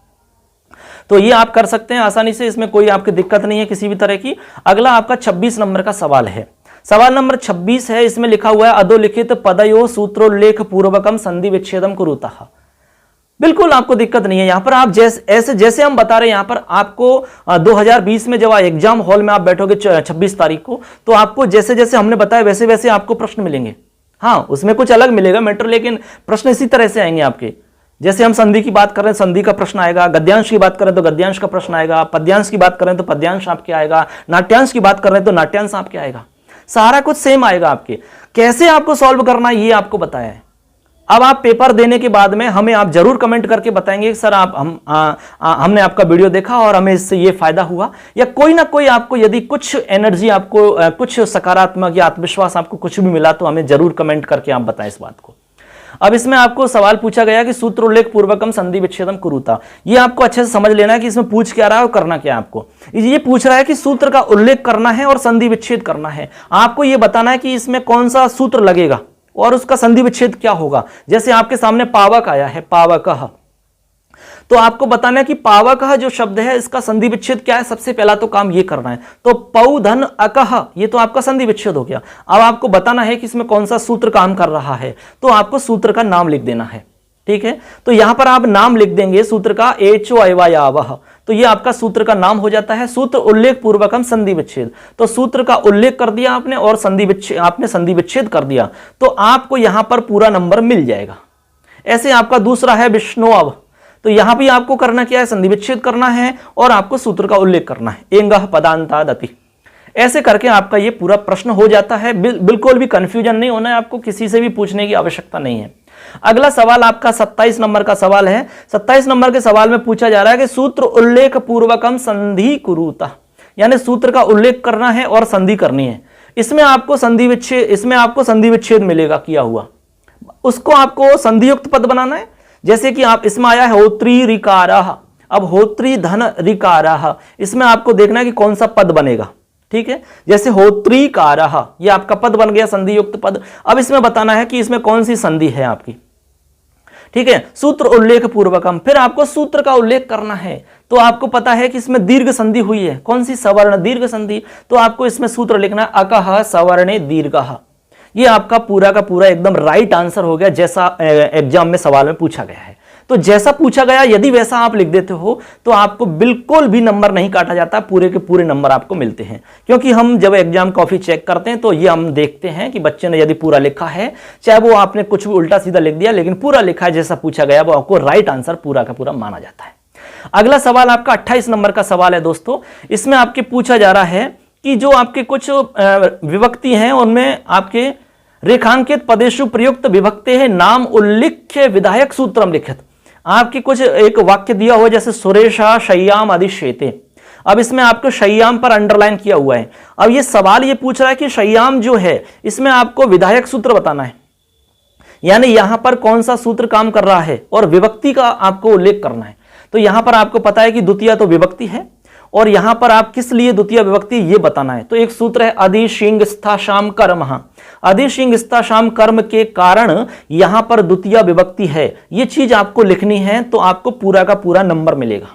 तो ये आप कर सकते हैं आसानी से, इसमें कोई आपकी दिक्कत नहीं है किसी भी तरह की। अगला आपका 26 नंबर का सवाल है, सवाल नंबर 26 है, इसमें लिखा हुआ है अधोलिखित पदयो सूत्रोल्लेख पूर्वकम संधि विच्छेदम कुरुतः। बिल्कुल आपको दिक्कत नहीं है, यहां पर आप जैसे हम बता रहे हैं, यहां पर आपको 2020 में जब एग्जाम हॉल में आप बैठोगे 26 तारीख को, तो आपको जैसे जैसे हमने बताया वैसे वैसे आपको प्रश्न मिलेंगे। हाँ, उसमें कुछ अलग मिलेगा मैटर, लेकिन प्रश्न इसी तरह से आएंगे आपके। जैसे हम संधि की बात करें, संधि का प्रश्न आएगा, गद्यांश की बात करें तो गद्यांश का प्रश्न आएगा, पद्यांश की बात करें तो पद्यांश आपके आएगा, नाट्यांश की बात करें तो नाट्यांश आपके आएगा, सारा कुछ सेम आएगा आपके। कैसे आपको सॉल्व करना है ये आपको बताया है। अब आप पेपर देने के बाद में हमें आप जरूर कमेंट करके बताएंगे कि सर हमने आपका वीडियो देखा और हमें इससे ये फायदा हुआ, या कोई ना कोई आपको यदि कुछ एनर्जी आपको कुछ सकारात्मक या आत्मविश्वास आपको कुछ भी मिला तो हमें जरूर कमेंट करके आप बताएं इस बात को। अब इसमें आपको सवाल पूछा गया कि सूत्रोल्लेख पूर्वकम संधि विच्छेदम कुरुता, ये आपको अच्छे से समझ लेना है कि इसमें पूछ क्या रहा है और करना क्या है। आपको ये पूछ रहा है कि सूत्र का उल्लेख करना है और संधि विच्छेद करना है। आपको ये बताना है कि इसमें कौन सा सूत्र लगेगा, और उसका संधि विच्छेद क्या होगा। जैसे आपके सामने पावक आया है, पावकः, तो आपको बताना है कि पावकः जो शब्द है इसका संधि विच्छेद क्या है। सबसे पहला तो काम ये करना है। तो पौ धन अकः, ये तो आपका संधि विच्छेद हो गया। अब आपको बताना है कि इसमें कौन सा सूत्र काम कर रहा है, तो आपको सूत्र का नाम लिख देना है। ठीक है, तो यहां पर आप नाम लिख देंगे सूत्र का, एचो अयवायावः, तो ये आपका सूत्र का नाम हो जाता है। सूत्र उल्लेख पूर्वकम संधि विच्छेद, तो सूत्र का उल्लेख कर दिया आपने और आपने संधि विच्छेद कर दिया, तो आपको यहां पर पूरा नंबर मिल जाएगा। ऐसे आपका दूसरा है विष्णुअव, तो यहां भी आपको करना क्या है, संधि विच्छेद करना है और आपको सूत्र का उल्लेख करना है, एंगः पदांतादति। ऐसे करके आपका ये पूरा प्रश्न हो जाता है। बिल्कुल भी कंफ्यूजन नहीं होना है, आपको किसी से भी पूछने की आवश्यकता नहीं है। अगला सवाल आपका 27 नंबर का सवाल है। 27 नंबर के सवाल में पूछा जा रहा है कि सूत्र उल्लेख पूर्वकम संधि कुरुता, यानी सूत्र का उल्लेख करना है और संधि करनी है। इसमें आपको संधि विच्छेद मिलेगा किया हुआ, उसको आपको संधियुक्त पद बनाना है। जैसे कि आप इसमें आया है होत्री ऋकारः, अब होत्री धन ऋकारः, इसमें आपको देखना है कि कौन सा पद बनेगा। ठीक है, जैसे होत्रीकारः, ये आपका पद बन गया, संधि युक्त पद। अब इसमें बताना है कि इसमें कौन सी संधि है आपकी। ठीक है, सूत्र उल्लेख पूर्वकम, फिर आपको सूत्र का उल्लेख करना है। तो आपको पता है कि इसमें दीर्घ संधि हुई है, कौन सी, सवर्ण दीर्घ संधि, तो आपको इसमें सूत्र लिखना है अकः सवर्णे दीर्घः। ये आपका पूरा का पूरा एकदम राइट आंसर हो गया, जैसा एग्जाम में सवाल में पूछा गया है। तो जैसा पूछा गया यदि वैसा आप लिख देते हो तो आपको बिल्कुल भी नंबर नहीं काटा जाता, पूरे के पूरे नंबर आपको मिलते हैं। क्योंकि हम जब एग्जाम कॉपी चेक करते हैं तो ये हम देखते हैं कि बच्चे ने यदि पूरा लिखा है, चाहे वो आपने कुछ भी उल्टा सीधा लिख दिया, लेकिन पूरा लिखा है जैसा पूछा गया, वो आपको राइट आंसर पूरा का पूरा माना जाता है। अगला सवाल आपका 28 नंबर का सवाल है दोस्तों। इसमें आपके पूछा जा रहा है कि जो आपके कुछ विभक्ति हैं उनमें आपके रेखांकित पदेषु प्रयुक्त विभक्ति है नाम उल्लिख्य विधायक सूत्रम लिखित। आपकी कुछ एक वाक्य दिया हुआ जैसे सुरेशा शय्याम अधिश्येते। अब इसमें आपको शय्याम पर अंडरलाइन किया हुआ है। अब ये सवाल ये पूछ रहा है कि शय्याम जो है इसमें आपको विधायक सूत्र बताना है, यानी यहां पर कौन सा सूत्र काम कर रहा है और विभक्ति का आपको उल्लेख करना है। तो यहां पर आपको पता है कि द्वितीय तो विभक्ति है और यहां पर आप किस लिए द्वितीय विभक्ति ये बताना है। तो एक सूत्र है अधिशिंग स्थाशाम कर्म, अधिशिंग स्थाशाम कर्म के कारण यहां पर द्वितीय विभक्ति है, ये चीज आपको लिखनी है, तो आपको पूरा का पूरा नंबर मिलेगा।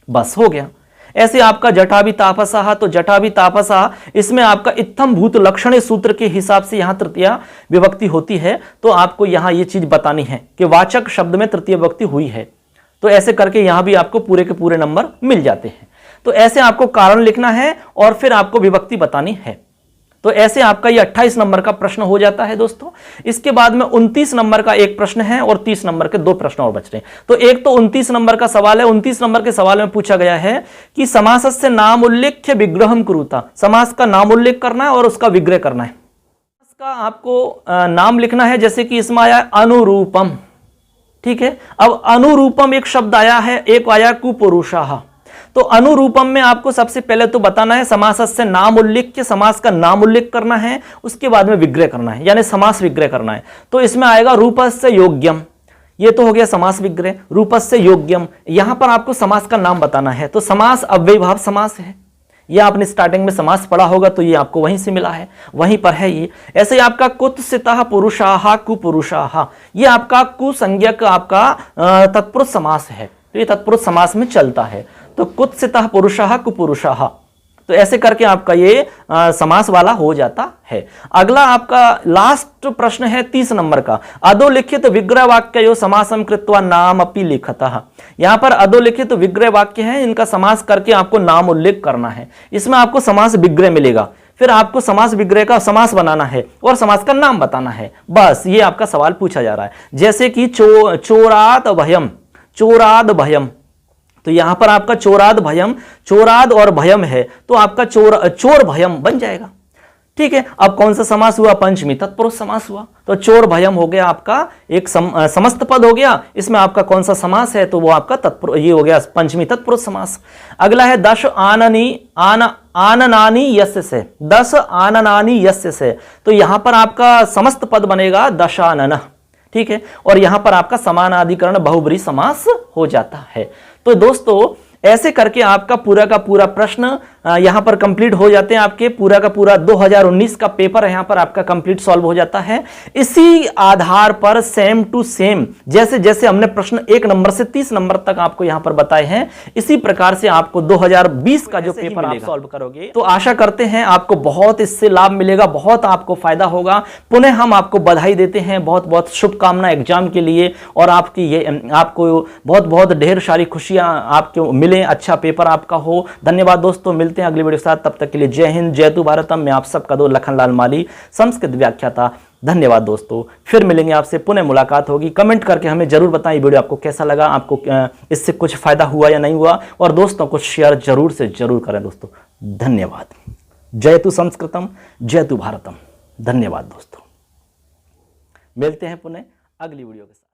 बस हो गया। ऐसे आपका जटाभि तापसः, तो जटाभि तापसः इसमें आपका इत्थम भूत लक्षण सूत्र के हिसाब से यहां तृतीय विभक्ति होती है, तो आपको यहां ये चीज बतानी है कि वाचक शब्द में तृतीय विभक्ति हुई है। तो ऐसे करके यहां भी आपको पूरे के पूरे नंबर मिल जाते हैं। तो ऐसे आपको कारण लिखना है और फिर आपको विभक्ति बतानी है। तो ऐसे आपका ये 28 नंबर का प्रश्न हो जाता है दोस्तों। इसके बाद में 29 नंबर का एक प्रश्न है और 30 नंबर के दो प्रश्न और बच रहे हैं। तो एक तो 29 नंबर का सवाल है। 29 नंबर के सवाल में पूछा गया है कि समासस्य नाम उल्लेख्य विग्रहम कुरुता, समास का नाम उल्लेख करना है और उसका विग्रह करना है। इसका आपको नाम लिखना है, जैसे कि इसमें आया अनुरूपम। ठीक है, अब अनुरूपम एक शब्द आया है, एक आया कुपुरुषाः। तो अनुरूपम में आपको सबसे पहले तो बताना है समासस्य नाम उल्लेख्य, समास का नाम उल्लेख करना है, उसके बाद में विग्रह करना है, यानी समास विग्रह करना है। तो इसमें आएगा रूपस्य योग्यम, ये तो हो गया समास विग्रह। रूपस्य योग्यम, यहां पर आपको समास का नाम बताना है। तो समास अव्ययीभाव समास है, यह आपने स्टार्टिंग में समास पढ़ा होगा, तो ये आपको वहीं से मिला है, वहीं पर है ये। ऐसे ही आपका कुत्सितः पुरुषाः कुपुरुषाः, ये आपका कुसंज्ञक आपका तत्पुरुष समास है, तो ये तत्पुरुष समास में चलता है। तो कुत्सितः पुरुषाः कुपुरुषाः, तो ऐसे करके आपका ये समास वाला हो जाता है। अगला आपका लास्ट प्रश्न है 30 नंबर का। अधोलिखित विग्रह वाक्य समासम कृत्वा नाम अपि लिखतः। यहां पर अधोलिखित विग्रह वाक्य है, इनका समास करके आपको नाम उल्लेख करना है। इसमें आपको समास विग्रह मिलेगा, फिर आपको समास विग्रह का समास बनाना है और समास का नाम बताना है। बस ये आपका सवाल पूछा जा रहा है। जैसे कि चोराद भयम, चोराद भयम, तो यहां पर आपका चोराद भयम, चोराद और भयम है, तो आपका चोर भयम बन जाएगा। ठीक है, अब कौन सा समास हुआ, पंचमी तत्पुरुष समास हुआ। तो चोर भयम हो गया आपका एक समस्त पद हो गया। इसमें आपका कौन सा समास है, तो वो आपका तत्पुरुष, ये हो गया पंचमी तत्पुरुष समास। अगला है दश आननानि यस्य से, 10 आननानि यस्य से, तो यहां पर आपका समस्त पद बनेगा दशानन। ठीक है, और यहां पर आपका समानाधिकरण बहुब्रीहि समास हो जाता है। तो दोस्तों ऐसे करके आपका पूरा का पूरा प्रश्न यहाँ पर कंप्लीट हो जाते हैं। आपके पूरा का पूरा 2019 का पेपर यहाँ पर आपका कंप्लीट सॉल्व हो जाता है। इसी आधार पर सेम टू सेम जैसे जैसे हमने प्रश्न 1 नंबर से 30 नंबर तक आपको यहाँ पर बताए हैं, इसी प्रकार से आपको 2020 का जो पेपर आप सॉल्व करोगे तो आशा करते हैं आपको बहुत इससे लाभ मिलेगा, बहुत आपको फायदा होगा। पुनः हम आपको बधाई देते हैं, बहुत बहुत शुभकामना एग्जाम के लिए, और आपकी ये आपको बहुत बहुत ढेर सारी खुशियां आपको मिले, अच्छा पेपर आपका हो। धन्यवाद दोस्तों, मिलते हैं अगली वीडियो के साथ, तब तक के लिए जय हिंद, जय तु भारतम। मैं आप सबका दोस्त लखनलाल माली, संस्कृत व्याख्याता। धन्यवाद दोस्तों, फिर मिलेंगे आपसे, पुनः मुलाकात होगी। कमेंट करके हमें जरूर बताएं वीडियो आपको कैसा लगा, आपको इससे कुछ फायदा हुआ या नहीं हुआ, और दोस्तों को शेयर जरूर से जरूर करें दोस्तों। धन्यवाद। जय तु संस्कृतम, जय तु भारतम। धन्यवाद दोस्तों, मिलते हैं पुनः अगली वीडियो के साथ।